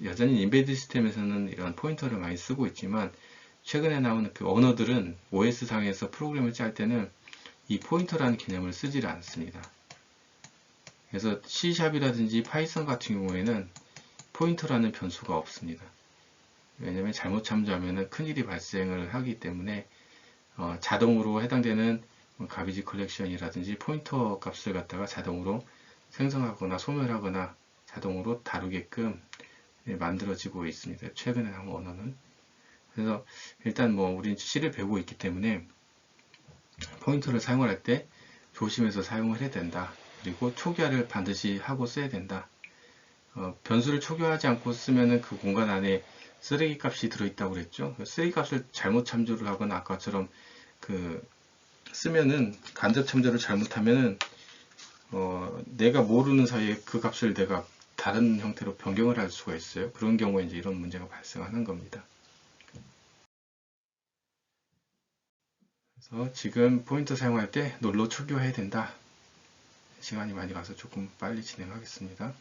여전히 인베드 시스템에서는 이런 포인터를 많이 쓰고 있지만 최근에 나오는 그 언어들은 OS 상에서 프로그램을 짤 때는 이 포인터라는 개념을 쓰지 않습니다. 그래서 C샵이라든지 파이썬 같은 경우에는 포인터라는 변수가 없습니다. 왜냐하면 잘못 참조하면 큰일이 발생을 하기 때문에 자동으로 해당되는 가비지 컬렉션이라든지 포인터 값을 갖다가 자동으로 생성하거나 소멸하거나 자동으로 다루게끔 만들어지고 있습니다. 최근에 나온 언어는. 그래서 일단 뭐 우리는 C를 배우고 있기 때문에 포인터를 사용을 할 때 조심해서 사용을 해야 된다. 그리고 초기화를 반드시 하고 써야 된다. 변수를 초기화하지 않고 쓰면은 그 공간 안에 쓰레기 값이 들어있다고 그랬죠. 쓰레기 값을 잘못 참조를 하거나 아까처럼 쓰면은 간접 참조를 잘못하면은 내가 모르는 사이에 그 값을 내가 다른 형태로 변경을 할 수가 있어요. 그런 경우에 이제 이런 문제가 발생하는 겁니다. 그래서 지금 포인터 사용할 때 널로 초기화해야 된다. 시간이 많이 가서 조금 빨리 진행하겠습니다.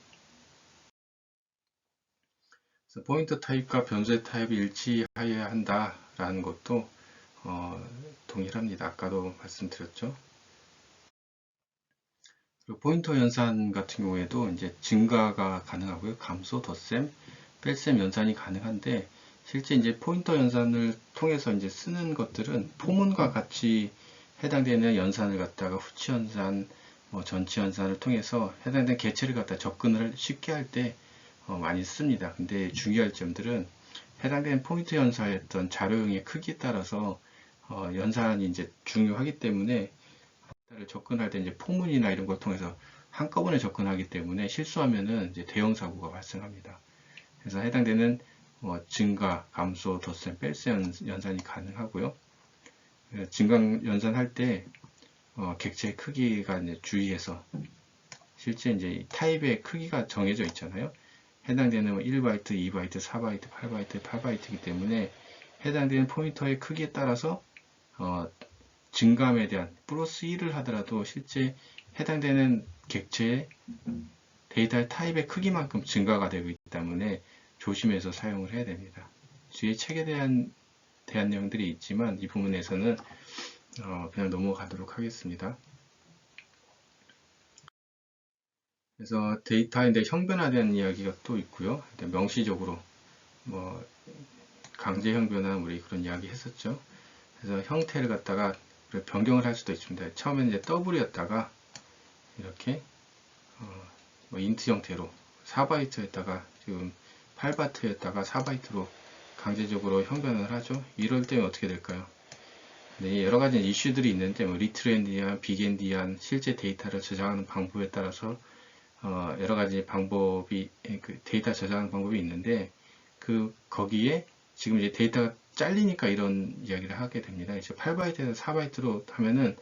그래서 포인터 타입과 변수의 타입이 일치하여야 한다라는 것도 동일합니다. 아까도 말씀드렸죠. 그리고 포인터 연산 같은 경우에도 이제 증가가 가능하고요. 감소, 덧셈, 뺄셈 연산이 가능한데 실제 이제 포인터 연산을 통해서 이제 쓰는 것들은 포문과 같이 해당되는 연산을 갖다가 후치 연산, 뭐 전치 연산을 통해서 해당되는 개체를 갖다 접근을 쉽게 할 때 많이 씁니다. 근데 중요할 점들은 해당되는 포인트 연산했던 자료용의 크기에 따라서 연산이 이제 중요하기 때문에 접근할 때 이제 포문이나 이런 걸 통해서 한꺼번에 접근하기 때문에 실수하면은 이제 대형 사고가 발생합니다. 그래서 해당되는 증가, 감소, 덧셈, 뺄셈 연산이 가능하고요. 증가 연산할 때 객체의 크기가 이제 주의해서 실제 이제 타입의 크기가 정해져 있잖아요. 해당되는 1바이트, 2바이트, 4바이트, 8바이트, 8바이트이기 때문에 해당되는 포인터의 크기에 따라서 증감에 대한 플러스 1을 하더라도 실제 해당되는 객체의 데이터의 타입의 크기만큼 증가가 되고 있기 때문에 조심해서 사용을 해야 됩니다. 뒤에 책에 대한 내용들이 있지만 이 부분에서는 그냥 넘어가도록 하겠습니다. 그래서 데이터인데 형변화된 이야기가 또 있고요. 명시적으로 뭐 강제 형변화 우리 그런 이야기 했었죠. 그래서 형태를 갖다가 변경을 할 수도 있습니다. 처음에는 이제 더블이었다가 이렇게 뭐 인트 형태로 4바이트였다가 지금 8바이트였다가 4바이트로 강제적으로 형변을 하죠. 이럴 때는 어떻게 될까요? 네, 여러 가지 이슈들이 있는데 뭐 리트렌디안, 빅엔디안 실제 데이터를 저장하는 방법에 따라서 여러 가지 방법이 그 데이터 저장하는 방법이 있는데 거기에 지금 이제 데이터가 잘리니까 이런 이야기를 하게 됩니다. 이제 8바이트에서 4바이트로 하면은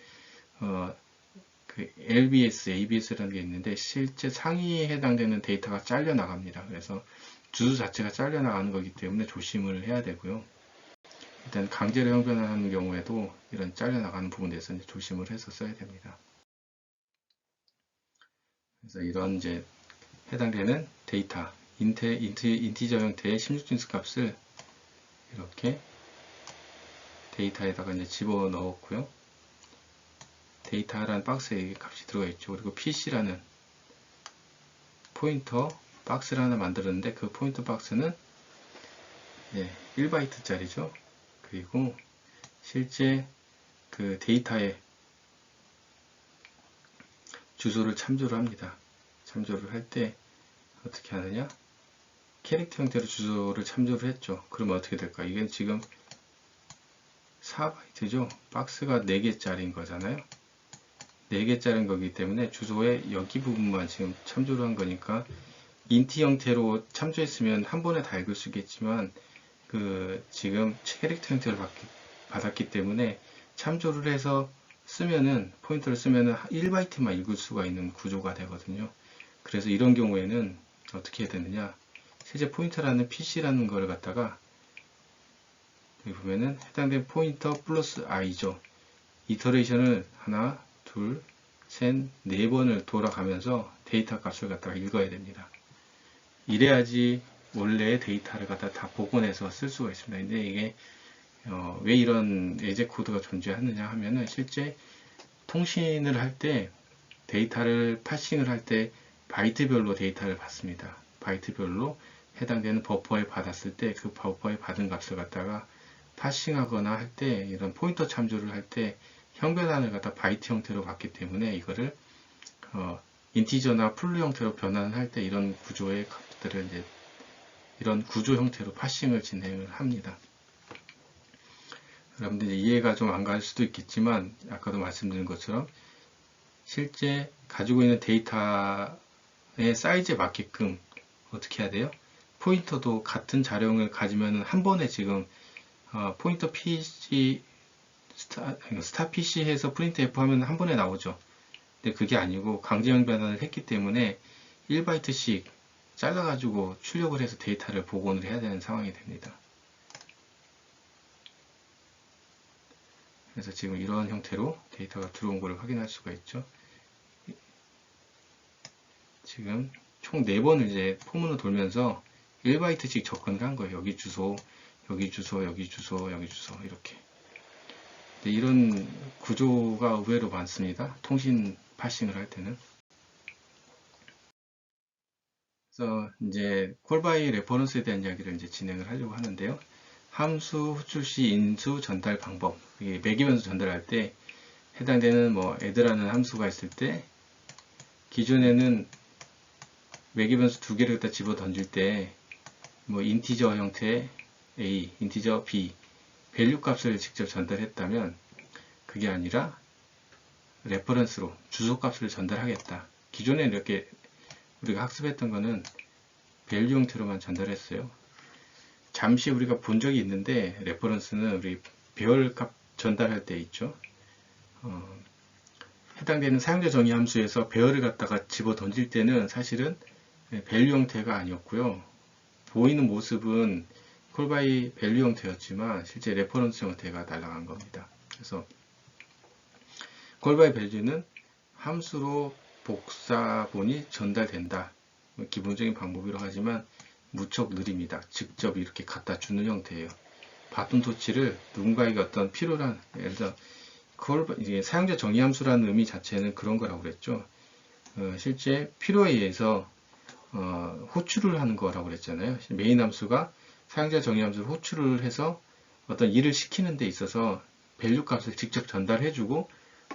그 LBS, ABS라는 게 있는데 실제 상위에 해당되는 데이터가 잘려 나갑니다. 그래서 주소 자체가 잘려 나가는 거기 때문에 조심을 해야 되고요. 일단 강제로 형변하는 경우에도 이런 잘려 나가는 부분에 대해서 이제 조심을 해서 써야 됩니다. 그래서 이런 이제 해당되는 데이터, 인티저 형태의 16진수 값을 이렇게 데이터에다가 이제 집어 넣었고요. 데이터라는 박스에 값이 들어가 있죠. 그리고 PC라는 포인터 박스를 하나 만들었는데 그 포인터 박스는 1바이트짜리죠. 그리고 실제 그 데이터에 주소를 참조를 합니다. 참조를 할 때 어떻게 하느냐? 캐릭터 형태로 주소를 참조를 했죠. 그러면 어떻게 될까? 이게 지금 4바이트죠. 박스가 4개짜리인 거잖아요. 4개짜리인 거기 때문에 주소의 여기 부분만 지금 참조를 한 거니까 인티 형태로 참조했으면 한 번에 다 읽을 수 있겠지만 지금 캐릭터 형태를 받았기 때문에 참조를 해서 쓰면은 포인터를 쓰면은 1바이트만 읽을 수가 있는 구조가 되거든요. 그래서 이런 경우에는 어떻게 해야 되느냐? 실제 포인터라는 PC라는 걸 갖다가 여기 보면은 해당된 포인터 플러스 i죠. 이터레이션을 하나, 둘, 셋, 네 번을 돌아가면서 데이터 값을 갖다가 읽어야 됩니다. 이래야지 원래의 데이터를 갖다 다 복원해서 쓸 수가 있습니다. 근데 이게 왜 이런 예제 코드가 존재하느냐 하면은 실제 통신을 할 때 데이터를 파싱을 할 때 바이트별로 데이터를 받습니다. 바이트별로 해당되는 버퍼에 받았을 때 그 버퍼에 받은 값을 갖다가 파싱하거나 할 때 이런 포인터 참조를 할 때 형변환을 갖다 바이트 형태로 받기 때문에 이거를 인티저나 풀로 형태로 변환할 때 이런 구조의 값들을 이제 이런 구조 형태로 파싱을 진행을 합니다. 여러분들 이해가 좀 안 갈 수도 있겠지만 아까도 말씀드린 것처럼 실제 가지고 있는 데이터의 사이즈에 맞게끔 어떻게 해야 돼요? 포인터도 같은 자료를 가지면 한 번에 지금 포인터 PC 스타 PC 해서 프린트 F 하면 한 번에 나오죠. 근데 그게 아니고 강제형 변환을 했기 때문에 1바이트씩 잘라가지고 출력을 해서 데이터를 복원을 해야 되는 상황이 됩니다. 그래서 지금 이런 형태로 데이터가 들어온 것을 확인할 수가 있죠. 지금 총 4번을 이제 포문을 돌면서 1바이트씩 접근을 한 거예요. 여기 주소, 여기 주소, 여기 주소, 여기 주소 이렇게. 이런 구조가 의외로 많습니다. 통신 파싱을 할 때는. 그래서 이제 콜바이 레퍼런스에 대한 이야기를 이제 진행을 하려고 하는데요. 함수 호출 시 인수 전달 방법. 이게 매기변수 전달할 때 해당되는 뭐 add라는 함수가 있을 때 기존에는 매기변수 2개를 갖다 집어 던질 때 뭐 인티저 형태 a, 인티저 b, 밸류 값을 직접 전달했다면 그게 아니라 레퍼런스로 주소 값을 전달하겠다. 기존에 이렇게 우리가 학습했던 거는 밸류 형태로만 전달했어요. 잠시 우리가 본 적이 있는데 레퍼런스는 우리 배열값 전달할 때 있죠. 해당되는 사용자 정의 함수에서 배열을 갖다가 집어 던질 때는 사실은 밸류 형태가 아니었고요. 보이는 모습은 콜바이 밸류 형태였지만 실제 레퍼런스 형태가 날아간 겁니다. 그래서 콜바이 밸류는 함수로 복사본이 전달된다. 기본적인 방법이라고 하지만 무척 느립니다. 직접 이렇게 갖다 주는 형태예요. 바톤 터치를 누군가에게 어떤 필요한, 예를 들어 이게 사용자 정의 함수라는 의미 자체는 그런 거라고 그랬죠. 실제 필요에 의해서 호출을 하는 거라고 그랬잖아요. 메인 함수가 사용자 정의 함수를 호출을 해서 어떤 일을 시키는 데 있어서 밸류 값을 직접 전달해주고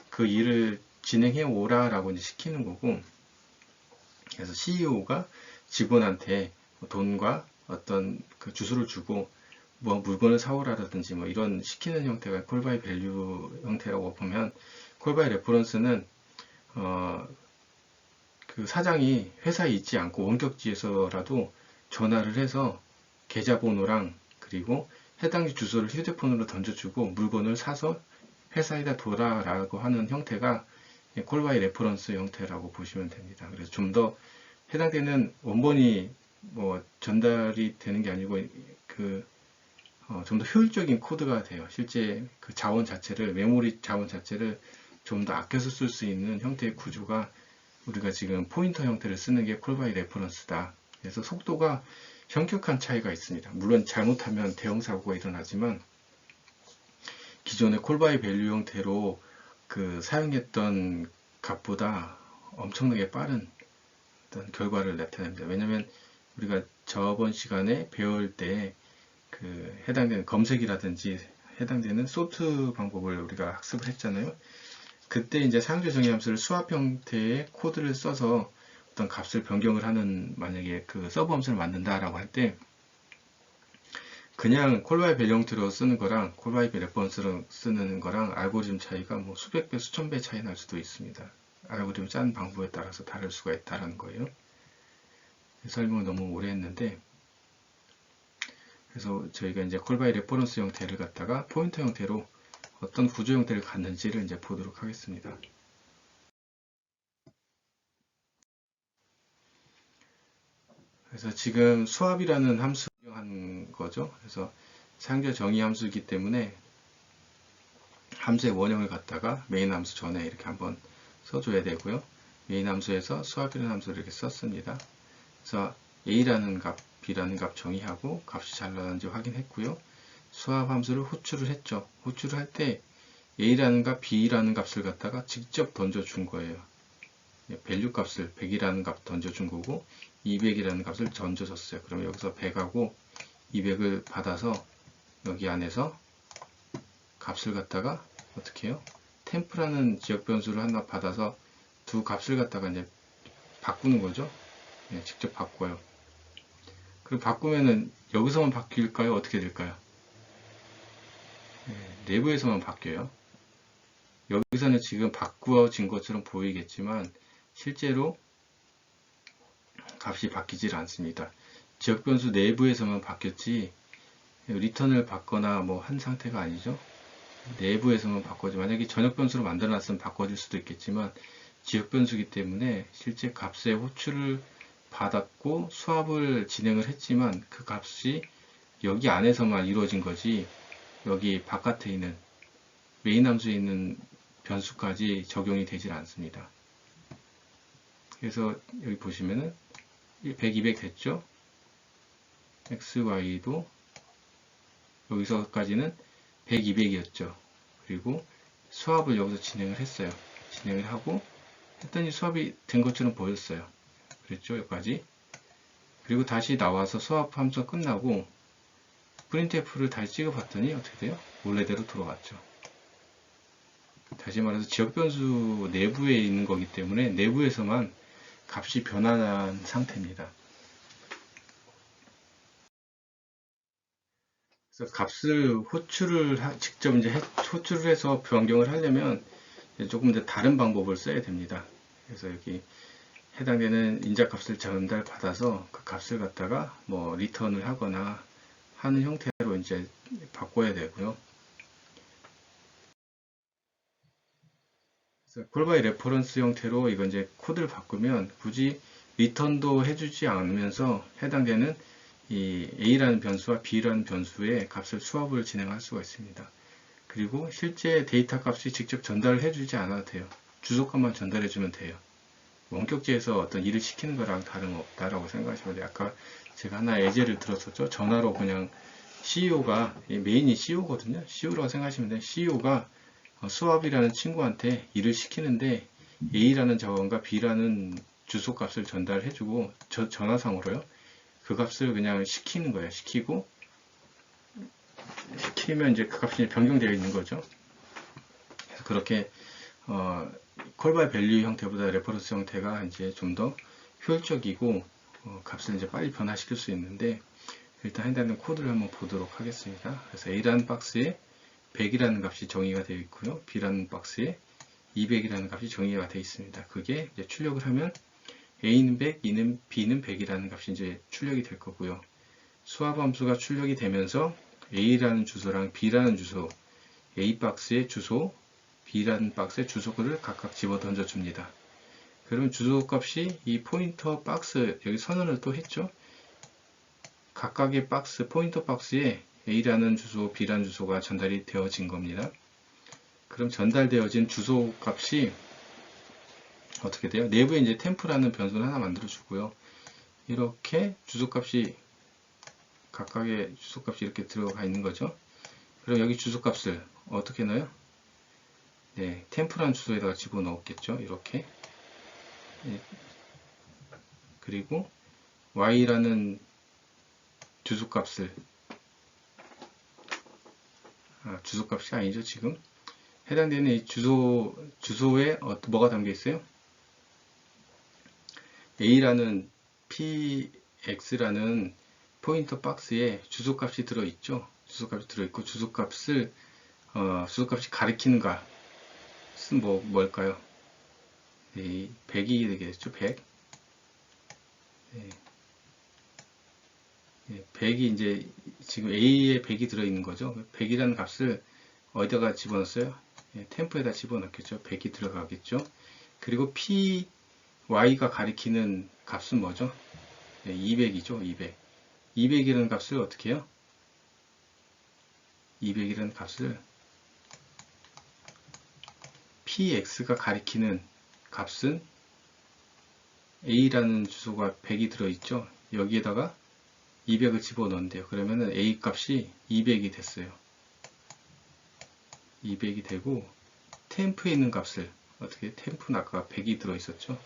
그 일을 진행해 오라라고 이제 시키는 거고, 그래서 CEO가 직원한테 돈과 어떤 그 주소를 주고 뭐 물건을 사오라라든지 뭐 이런 시키는 형태가 콜바이 밸류 형태라고 보면, 콜바이 레퍼런스는 그 사장이 회사에 있지 않고 원격지에서라도 전화를 해서 계좌번호랑 그리고 해당지 주소를 휴대폰으로 던져주고 물건을 사서 회사에다 둬라라고 하는 형태가 콜바이 레퍼런스 형태라고 보시면 됩니다. 그래서 좀 더 해당되는 원본이 뭐 전달이 되는 게 아니고 좀 더 효율적인 코드가 돼요. 실제 그 자원 자체를, 메모리 자원 자체를 좀 더 아껴서 쓸 수 있는 형태의 구조가, 우리가 지금 포인터 형태를 쓰는 게 콜바이 레퍼런스다. 그래서 속도가 현격한 차이가 있습니다. 물론 잘못하면 대형 사고가 일어나지만, 기존의 콜바이 밸류 형태로 그 사용했던 값보다 엄청나게 빠른 어떤 결과를 나타냅니다. 왜냐하면 우리가 저번 시간에 배울 때 그 해당되는 검색이라든지 해당되는 소트 방법을 우리가 학습을 했잖아요. 그때 이제 사용자 정의 함수를 수합 형태의 코드를 써서 어떤 값을 변경을 하는, 만약에 그 서브 함수를 만든다라고 할 때 그냥 콜바이 밸류 형태로 쓰는 거랑 콜바이 레퍼런스로 쓰는 거랑 알고리즘 차이가 뭐 수백 배, 수천 배 차이 날 수도 있습니다. 알고리즘 짜는 방법에 따라서 다를 수가 있다는 거예요. 설명을 너무 오래 했는데, 그래서 저희가 이제 콜바이 레퍼런스 형태를 갖다가 포인터 형태로 어떤 구조 형태를 갖는지를 이제 보도록 하겠습니다. 그래서 지금 수합이라는 함수 한 거죠. 그래서 사용자 정의 함수이기 때문에 함수의 원형을 갖다가 메인 함수 전에 이렇게 한번 써줘야 되고요. 메인 함수에서 수합이라는 함수를 이렇게 썼습니다. 그래서 A라는 값, B라는 값 정의하고 값이 잘 나왔는지 확인했고요. 수합 함수를 호출을 했죠. 호출을 할 때 A라는 값, B라는 값을 갖다가 직접 던져준 거예요. 밸류 값을 100이라는 값 던져준 거고 200이라는 값을 던져줬어요. 그럼 여기서 100하고 200을 받아서 여기 안에서 값을 갖다가 어떻게 해요? 템프라는 지역 변수를 하나 받아서 두 값을 갖다가 이제 바꾸는 거죠. 직접 바꿔요. 그리고 바꾸면은 여기서만 바뀔까요? 어떻게 될까요? 내부에서만 바뀌어요. 여기서는 지금 바꾸어진 것처럼 보이겠지만 실제로 값이 바뀌질 않습니다. 지역 변수 내부에서만 바뀌었지 리턴을 받거나 뭐 한 상태가 아니죠. 내부에서만 바꿔지. 만약에 전역 변수로 만들어놨으면 바꿔질 수도 있겠지만 지역 변수이기 때문에 실제 값의 호출을 받았고 수합을 진행을 했지만 그 값이 여기 안에서만 이루어진 거지 여기 바깥에 있는 메인 함수에 있는 변수까지 적용이 되질 않습니다. 그래서 여기 보시면은 100, 200 됐죠? x, y도 여기서까지는 100, 200이었죠. 그리고 수합을 여기서 진행을 했어요. 진행을 하고 했더니 수합이 된 것처럼 보였어요. 그랬죠? 여기까지. 그리고 다시 나와서 수합 함수가 끝나고 printf를 다시 찍어봤더니 어떻게 돼요? 원래대로 돌아갔죠. 다시 말해서 지역 변수 내부에 있는 거기 때문에 내부에서만 값이 변환한 상태입니다. 그래서 값을 호출을 직접 이제 호출을 해서 변경을 하려면 조금 더 다른 방법을 써야 됩니다. 그래서 여기 해당되는 인자값을 전달 받아서 그 값을 갖다가 뭐 리턴을 하거나 하는 형태로 이제 바꿔야 되고요. 그래서 콜바이 레퍼런스 형태로 이건 이제 코드를 바꾸면 굳이 리턴도 해주지 않으면서 해당되는 이 A라는 변수와 B라는 변수의 값을 수합을 진행할 수가 있습니다. 그리고 실제 데이터 값이 직접 전달을 해주지 않아도 돼요. 주소값만 전달해주면 돼요. 원격지에서 어떤 일을 시키는 거랑 다름없다라고 생각하시면 돼요. 아까 제가 하나 예제를 들었었죠. 전화로 그냥 CEO가, 메인이 CEO거든요. CEO라고 생각하시면 돼요. CEO가 수합이라는 친구한테 일을 시키는데 A라는 자원과 B라는 주소 값을 전달해주고 전화상으로요. 그 값을 그냥 시키는 거예요. 시키면 이제 그 값이 변경되어 있는 거죠. 그래서 그렇게 콜바이 밸류 형태보다 레퍼런스 형태가 이제 좀 더 효율적이고 값을 이제 빨리 변화시킬 수 있는데, 일단 해당되는 코드를 한번 보도록 하겠습니다. 그래서 A라는 박스에 100이라는 값이 정의가 되어 있고요. B라는 박스에 200이라는 값이 정의가 되어 있습니다. 그게 이제 출력을 하면 A는 100, B는 100이라는 값이 이제 출력이 될 거고요. 수압 함수가 출력이 되면서 A라는 주소랑 B라는 주소, A 박스의 주소, B라는 박스의 주소를 각각 집어 던져 줍니다. 그러면 주소 값이 이 포인터 박스, 여기 선언을 또 했죠. 각각의 박스, 포인터 박스에 A라는 주소, B라는 주소가 전달이 되어진 겁니다. 그럼 전달되어진 주소 값이 어떻게 돼요? 내부에 이제 템프라는 변수를 하나 만들어 주고요. 이렇게 주소값이, 각각의 주소값이 이렇게 들어가 있는 거죠. 그럼 여기 주소값을 어떻게 넣어요? 네, 템프라는 주소에다가 집어넣었겠죠. 이렇게. 네. 그리고 y라는 주소값을, 주소값이 아니죠, 지금. 해당되는 이 주소에 뭐가 담겨 있어요? A라는 PX라는 포인터 박스에 주소값이 들어있죠. 주소값이 들어있고, 주소값이 가리키는 값은 뭘까요? 100이 되겠죠, 100. 네. 100이 이제, 지금 A에 100이 들어있는 거죠. 100이라는 값을 어디다가 집어넣었어요? 템프에다 집어넣겠죠. 100이 들어가겠죠. 그리고 Y가 가리키는 값은 뭐죠? 200이죠, 200. 200이라는 값을 어떻게 해요? 200이라는 값을 PX가 가리키는 값은 A라는 주소가 100이 들어있죠. 여기에다가 200을 집어넣는데요. 그러면은 A 값이 200이 됐어요. 200이 되고, 템프에 있는 값을 어떻게, 템프는 아까 100이 들어있었죠.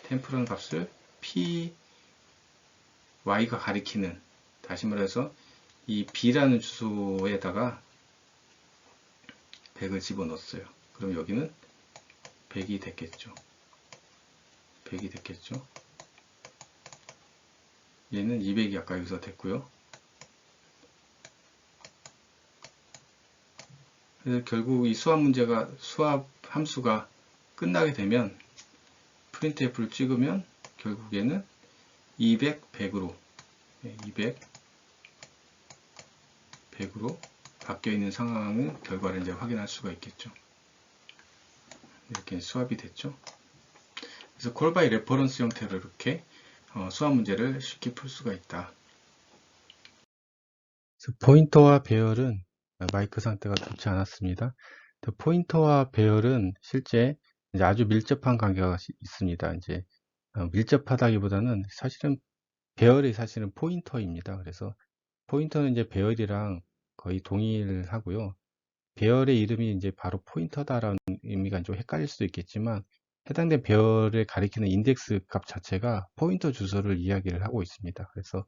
템프라는 값을 Y가 가리키는, 다시 말해서 이 B라는 주소에다가 100을 집어넣었어요. 그럼 여기는 100이 됐겠죠. 100이 됐겠죠. 얘는 200이 아까 여기서 됐고요. 그래서 결국 이 수압 함수가 끝나게 되면 printf를 찍으면 결국에는 200, 100으로 100으로 바뀌어 있는 상황의 결과를 이제 확인할 수가 있겠죠. 이렇게 수압이 됐죠. 그래서 콜바이 레퍼런스 형태로 이렇게 수압 문제를 쉽게 풀 수가 있다. 포인터와 배열은 마이크 상태가 좋지 않았습니다. 포인터와 배열은 실제 이제 아주 밀접한 관계가 있습니다. 이제 밀접하다기보다는 사실은 배열이 사실은 포인터입니다. 그래서 포인터는 이제 배열이랑 거의 동일하고요. 배열의 이름이 이제 바로 포인터다라는 의미가 좀 헷갈릴 수도 있겠지만, 해당된 배열을 가리키는 인덱스 값 자체가 포인터 주소를 이야기를 하고 있습니다. 그래서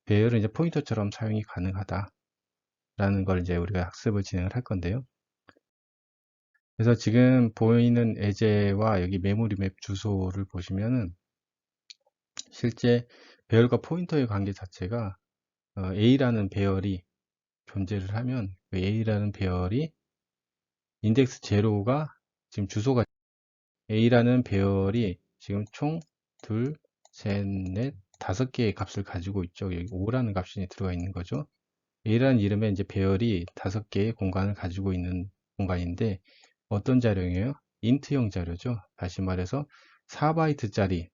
배열은 이제 포인터처럼 사용이 가능하다라는 걸 이제 우리가 학습을 진행을 할 건데요. 그래서 지금 보이는 예제와 여기 메모리 맵 주소를 보시면은 실제 배열과 포인터의 관계 자체가 A라는 배열이 존재를 하면 그 A라는 배열이 인덱스 제로가 지금 주소가 A라는 배열이 지금 총 둘, 셋, 넷, 5개의 값을 가지고 있죠. 여기 5라는 값이 들어가 있는 거죠. A라는 이름에 이제 배열이 5개의 공간을 가지고 있는 공간인데, 어떤 자료예요? 인트형 자료죠. 다시 말해서 4바이트짜리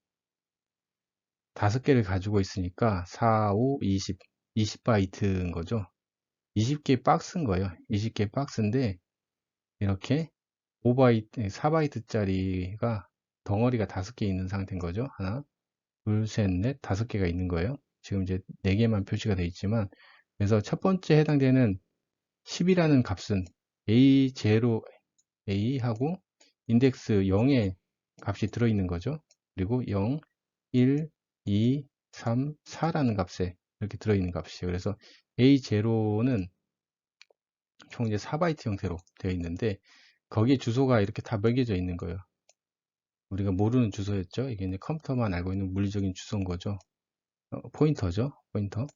5개를 가지고 있으니까 4, 5, 20, 20바이트인 거죠. 20개 박스인 거예요. 20개 박스인데 이렇게 4바이트짜리가 덩어리가 5개 있는 상태인 거죠. 하나, 둘, 셋, 넷, 5개가 있는 거예요. 지금 이제 4개만 표시가 되어 있지만, 그래서 첫 번째 해당되는 10이라는 값은 A0, A하고 인덱스 0의 값이 들어있는 거죠. 그리고 0, 1, 2, 3, 4라는 값에 이렇게 들어있는 값이에요. 그래서 A0는 총 이제 4바이트 형태로 되어 있는데 거기에 주소가 이렇게 다 매겨져 있는 거예요. 우리가 모르는 주소였죠. 이게 이제 컴퓨터만 알고 있는 물리적인 주소인 거죠. 포인터죠. 포인터.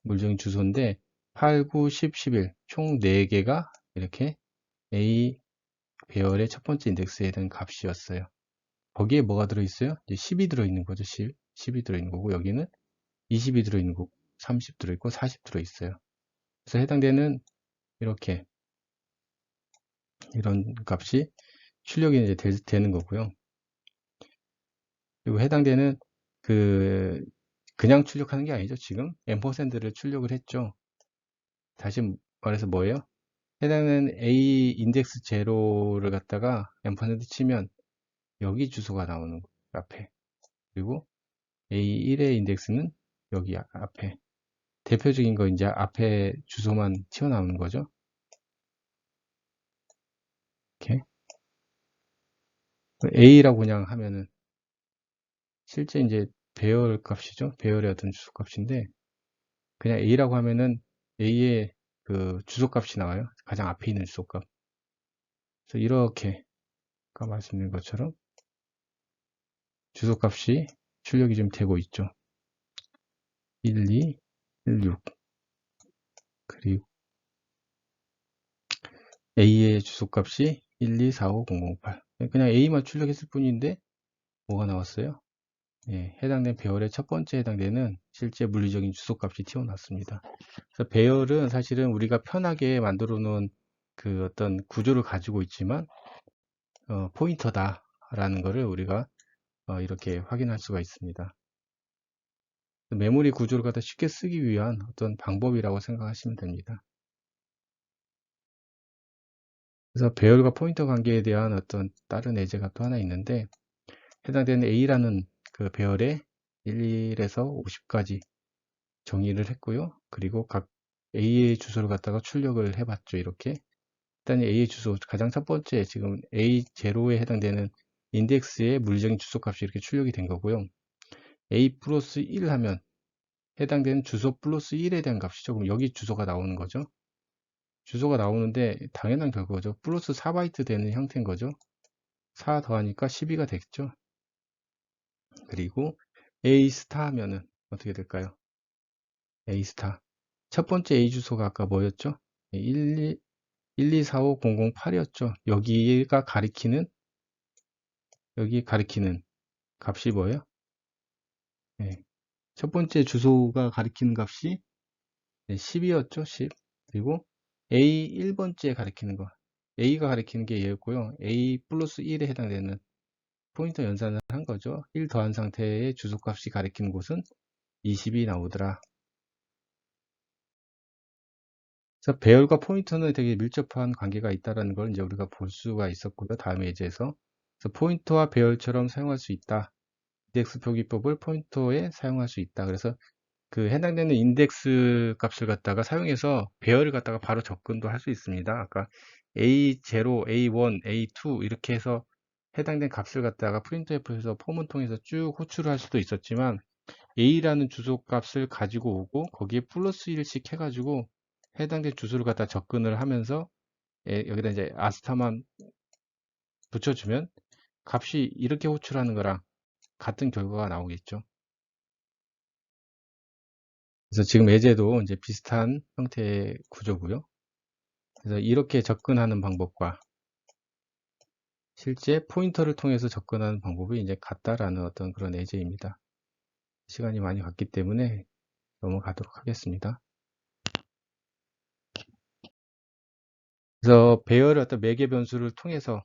물리적인 주소인데 8, 9, 10, 11 총 4개가 이렇게 A 배열의 첫 번째 인덱스에 대한 값이었어요. 거기에 뭐가 들어있어요? 이제 10이 들어있는 거죠. 10이 들어있는 거고 여기는 20이 들어있는 거고 30 들어있고 40 들어있어요. 그래서 해당되는 이렇게 이런 값이 출력이 이제 되는 거고요. 그리고 해당되는 그냥 출력하는 게 아니죠. 지금 앰퍼샌드를 출력을 했죠. 다시 말해서 뭐예요? 해당되는 A 인덱스 제로를 갖다가 앰퍼샌드 치면 여기 주소가 나오는 거예요. 앞에. 그리고 A1의 인덱스는 여기 앞에. 대표적인 거 이제 앞에 주소만 튀어나오는 거죠. 이렇게. A라고 그냥 하면은 실제 이제 배열 값이죠. 배열의 어떤 주소 값인데 그냥 A라고 하면은 A의 그 주소 값이 나와요. 가장 앞에 있는 주소 값. 그래서 이렇게 아까 말씀드린 것처럼 주소 값이 출력이 좀 되고 있죠. 1, 2, 1, 6 그리고 A의 주소 값이 1, 2, 4, 5, 0, 0, 8 그냥 A만 출력했을 뿐인데 뭐가 나왔어요? 예, 해당된 배열의 첫 번째 해당되는 실제 물리적인 주소값이 튀어나왔습니다. 그래서 배열은 사실은 우리가 편하게 만들어 놓은 그 어떤 구조를 가지고 있지만 포인터다 라는 것을 우리가 이렇게 확인할 수가 있습니다. 메모리 구조를 갖다 쉽게 쓰기 위한 어떤 방법이라고 생각하시면 됩니다. 그래서 배열과 포인터 관계에 대한 어떤 다른 예제가 또 하나 있는데 해당되는 A라는 그 배열에 1에서 50까지 정의를 했고요. 그리고 각 A의 주소를 갖다가 출력을 해봤죠. 이렇게 일단 A의 주소 가장 첫 번째 지금 A0에 해당되는 인덱스의 물리적인 주소 값이 이렇게 출력이 된 거고요. A 플러스 1 하면 해당되는 주소 플러스 1에 대한 값이죠. 그럼 여기 주소가 나오는 거죠. 주소가 나오는데 당연한 결과죠. 플러스 4바이트 되는 형태인 거죠. 4 더하니까 12가 되겠죠. 그리고 A 스타 하면은 어떻게 될까요? A 스타. 첫 번째 A 주소가 아까 뭐였죠? 1245008이었죠. 여기가 가리키는 여기 가리키는 값이 뭐예요? 네. 첫 번째 주소가 가리키는 값이 10이었죠. 10. 그리고 A 1번째 가리키는 거. A가 가리키는 게 얘였고요. A 플러스 1에 해당되는 포인터 연산을 한 거죠. 1 더한 상태의 주소값이 가리키는 곳은 20이 나오더라. 그래서 배열과 포인터는 되게 밀접한 관계가 있다는 걸 이제 우리가 볼 수가 있었고요. 다음 예제에서. 그래서 포인터와 배열처럼 사용할 수 있다. 인덱스 표기법을 포인터에 사용할 수 있다. 그래서 그 해당되는 인덱스 값을 갖다가 사용해서 배열을 갖다가 바로 접근도 할 수 있습니다. 아까 A0, A1, A2 이렇게 해서 해당된 값을 갖다가 프린트F에서 폼을 통해서 쭉 호출을 할 수도 있었지만 A라는 주소 값을 가지고 오고 거기에 플러스 1씩 해가지고 해당된 주소를 갖다 접근을 하면서 여기다 이제 아스타만 붙여주면 값이 이렇게 호출하는 거랑 같은 결과가 나오겠죠. 그래서 지금 예제도 이제 비슷한 형태의 구조고요. 그래서 이렇게 접근하는 방법과 실제 포인터를 통해서 접근하는 방법이 이제 같다라는 어떤 그런 예제입니다. 시간이 많이 갔기 때문에 넘어가도록 하겠습니다. 그래서 배열의 어떤 매개 변수를 통해서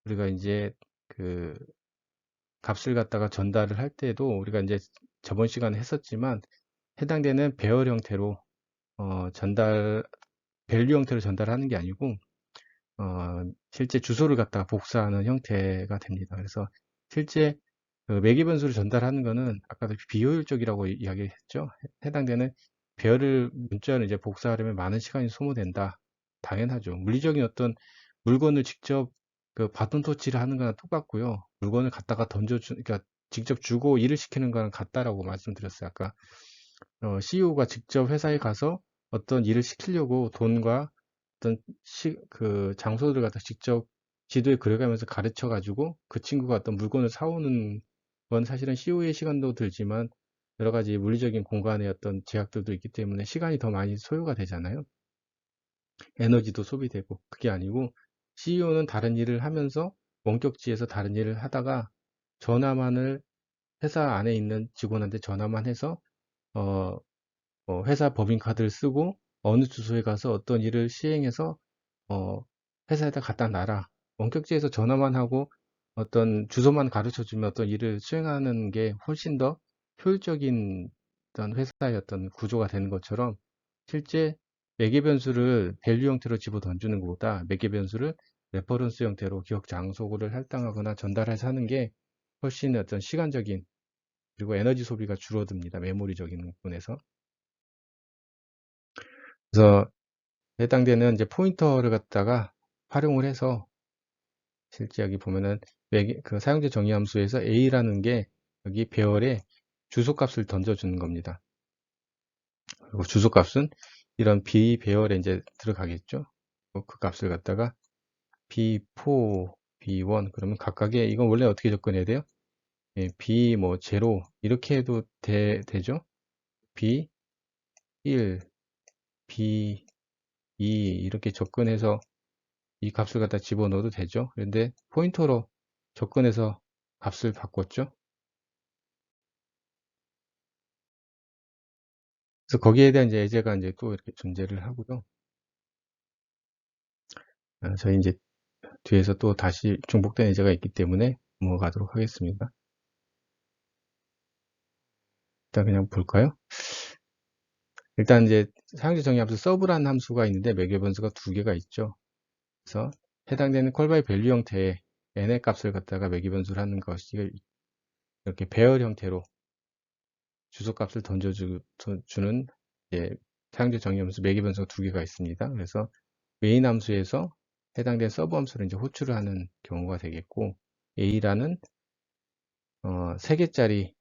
우리가 이제 그 값을 갖다가 전달을 할 때도 우리가 이제 저번 시간에 했었지만 해당되는 배열 형태로 밸류 형태로 전달하는 게 아니고 실제 주소를 갖다가 복사하는 형태가 됩니다. 그래서 실제 그 매개 변수를 전달하는 거는 아까도 비효율적이라고 이야기했죠. 해당되는 배열을 문자를 이제 복사하려면 많은 시간이 소모된다. 당연하죠. 물리적인 어떤 물건을 직접 그 바톤 터치를 하는 거랑 똑같고요. 물건을 갖다가 그러니까 직접 주고 일을 시키는 거랑 같다라고 말씀드렸어요. 아까 CEO가 직접 회사에 가서 어떤 일을 시키려고 돈과 어떤 그 장소들을 갖다 직접 지도에 그려가면서 가르쳐 가지고 그 친구가 어떤 물건을 사오는 건 사실은 CEO의 시간도 들지만 여러 가지 물리적인 공간의 어떤 제약들도 있기 때문에 시간이 더 많이 소요가 되잖아요. 에너지도 소비되고. 그게 아니고 CEO는 다른 일을 하면서 원격지에서 다른 일을 하다가 전화만을 회사 안에 있는 직원한테 전화만 해서 어, 회사 법인카드를 쓰고 어느 주소에 가서 어떤 일을 시행해서 어, 회사에다 갖다 놔라. 원격지에서 전화만 하고 어떤 주소만 가르쳐 주면 어떤 일을 수행하는 게 훨씬 더 효율적인 어떤 회사의 어떤 구조가 되는 것처럼 실제 매개 변수를 밸류 형태로 집어 던지는 것보다 매개 변수를 레퍼런스 형태로 기억 장소를 할당하거나 전달해서 하는 게 훨씬 어떤 시간적인 그리고 에너지 소비가 줄어듭니다. 메모리적인 부분에서. 그래서 해당되는 이제 포인터를 갖다가 활용을 해서 실제 여기 보면은 그 사용자 정의 함수에서 A라는 게 여기 배열에 주소값을 던져주는 겁니다. 그리고 주소값은 이런 B 배열에 이제 들어가겠죠. 그 값을 갖다가 B4, B1 그러면 각각의 이건 원래 어떻게 접근해야 돼요? 예, B 뭐 0 이렇게 해도 되죠. B1, B2 이렇게 접근해서 이 값을 갖다 집어넣어도 되죠. 그런데 포인터로 접근해서 값을 바꿨죠. 그래서 거기에 대한 이제 예제가 이제 또 이렇게 존재를 하고요. 저희 이제 뒤에서 또 다시 중복된 예제가 있기 때문에 넘어가도록 하겠습니다. 일단 그냥 볼까요? 일단 이제 사용자 정의 함수 서브라는 함수가 있는데 매개 변수가 두 개가 있죠. 그래서 해당되는 콜바이 밸류 형태의 n의 값을 갖다가 매개 변수를 하는 것이 이렇게 배열 형태로 주소값을 던져주는 사용자 정의 함수 매개 변수가 두 개가 있습니다. 그래서 메인 함수에서 해당된 서브 함수를 이제 호출을 하는 경우가 되겠고 A라는 3개짜리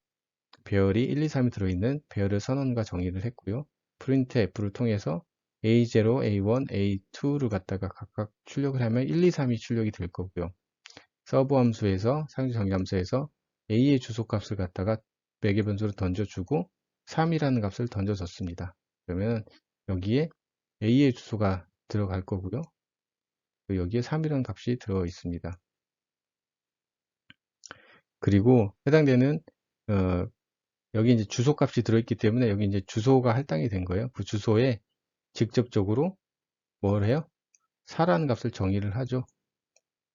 배열이 1, 2, 3이 들어있는 배열을 선언과 정의를 했고요. 프린트 F를 통해서 A0, A1, A2를 갖다가 각각 출력을 하면 1, 2, 3이 출력이 될 거고요. 서브 함수에서 사용자 정의 함수에서 A의 주소값을 갖다가 매개 변수로 던져주고 3이라는 값을 던져줬습니다. 그러면 여기에 A의 주소가 들어갈 거고요. 여기에 3이라는 값이 들어 있습니다. 그리고 해당되는 여기 이제 주소값이 들어있기 때문에 여기 이제 주소가 할당이 된 거예요. 그 주소에 직접적으로 뭘 해요? 4라는 값을 정의를 하죠.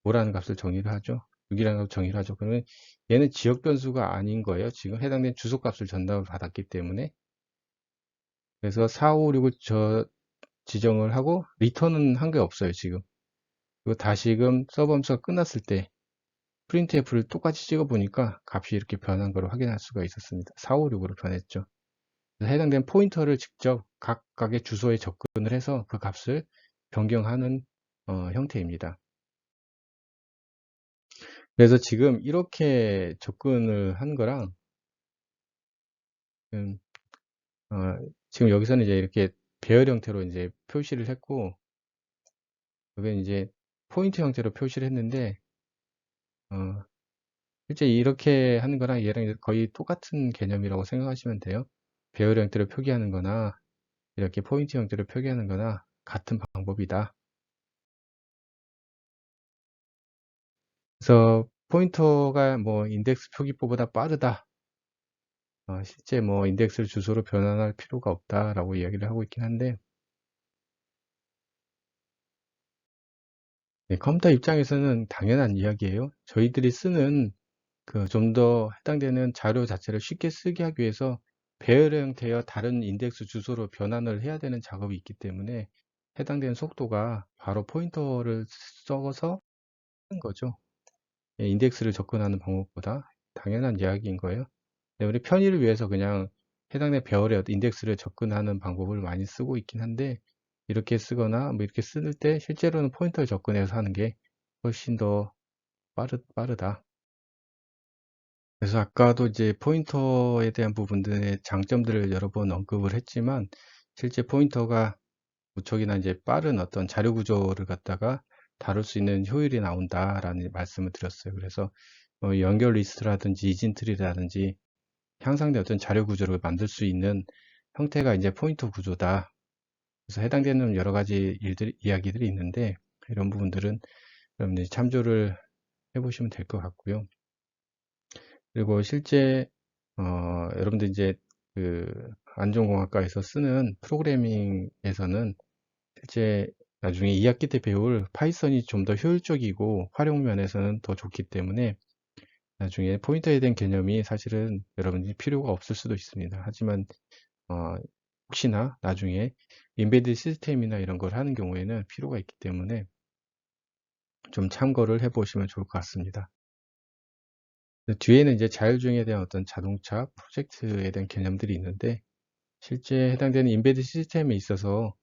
5라는 값을 정의를 하죠. 6이라는 값을 정의를 하죠. 그러면 얘는 지역 변수가 아닌 거예요. 지금 해당된 주소값을 전달을 받았기 때문에. 그래서 4, 5, 6을 지정을 하고 리턴은 한 게 없어요. 지금. 그리고 다시금 서브 함수가 끝났을 때 printf를 똑같이 찍어 보니까 값이 이렇게 변한 걸 확인할 수가 있었습니다. 4, 5, 6으로 변했죠. 해당된 포인터를 직접 각각의 주소에 접근을 해서 그 값을 변경하는 형태입니다. 그래서 지금 이렇게 접근을 한 거랑 음, 지금 여기서는 이제 이렇게 배열 형태로 이제 표시를 했고 여기 이제 포인트 형태로 표시를 했는데 실제 이렇게 하는 거랑 얘랑 거의 똑같은 개념이라고 생각하시면 돼요. 배열 형태로 표기하는 거나 이렇게 포인트 형태로 표기하는 거나 같은 방법이다. 그래서 포인터가 뭐 인덱스 표기법보다 빠르다. 실제 뭐 인덱스를 주소로 변환할 필요가 없다라고 이야기를 하고 있긴 한데 네, 컴퓨터 입장에서는 당연한 이야기예요. 저희들이 쓰는 그 좀 더 해당되는 자료 자체를 쉽게 쓰게 하기 위해서 배열 형태와 다른 인덱스 주소로 변환을 해야 되는 작업이 있기 때문에 해당되는 속도가 바로 포인터를 써서 하는 거죠. 예, 인덱스를 접근하는 방법보다 당연한 이야기인 거예요. 네, 우리 편의를 위해서 그냥 해당된 배열의 인덱스를 접근하는 방법을 많이 쓰고 있긴 한데 이렇게 쓰거나 뭐 이렇게 쓸 때 실제로는 포인터를 접근해서 하는 게 훨씬 더 빠르다. 그래서 아까도 이제 포인터에 대한 부분들의 장점들을 여러 번 언급을 했지만, 실제 포인터가 무척이나 이제 빠른 어떤 자료 구조를 갖다가 다룰 수 있는 효율이 나온다라는 말씀을 드렸어요. 그래서 연결 리스트라든지 이진트리라든지 향상된 어떤 자료 구조를 만들 수 있는 형태가 이제 포인터 구조다. 그래서 해당되는 여러 가지 이야기들이 있는데, 이런 부분들은 여러분들이 참조를 해보시면 될 것 같고요. 그리고 실제 여러분들 이제 그 안전공학과에서 쓰는 프로그래밍에서는 실제 나중에 2학기 때 배울 파이썬이 좀 더 효율적이고 활용 면에서는 더 좋기 때문에 나중에 포인터에 대한 개념이 사실은 여러분이 필요가 없을 수도 있습니다. 하지만 혹시나 나중에 인베디드 시스템이나 이런 걸 하는 경우에는 필요가 있기 때문에 좀 참고를 해보시면 좋을 것 같습니다. 뒤에는 이제 자율주행에 대한 어떤 자동차 프로젝트에 대한 개념들이 있는데, 실제 해당되는 인베디드 시스템에 있어서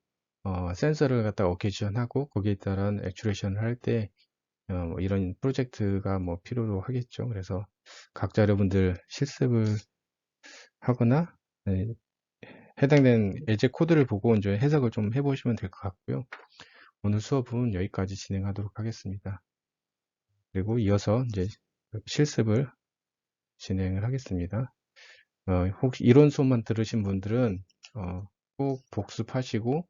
센서를 갖다가 오케이션하고 거기에 따른 액추레이션을 할 때 뭐 이런 프로젝트가 뭐 필요로 하겠죠. 그래서 각자 여러분들 실습을 하거나 네, 해당된 예제 코드를 보고 이제 해석을 좀 해보시면 될 것 같고요. 오늘 수업은 여기까지 진행하도록 하겠습니다. 그리고 이어서 이제 실습을 진행을 하겠습니다. 혹시 이론 수업만 들으신 분들은 꼭 복습하시고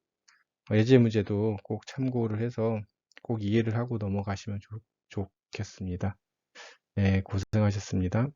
예제 문제도 꼭 참고를 해서 꼭 이해를 하고 넘어가시면 좋겠습니다. 네, 고생하셨습니다.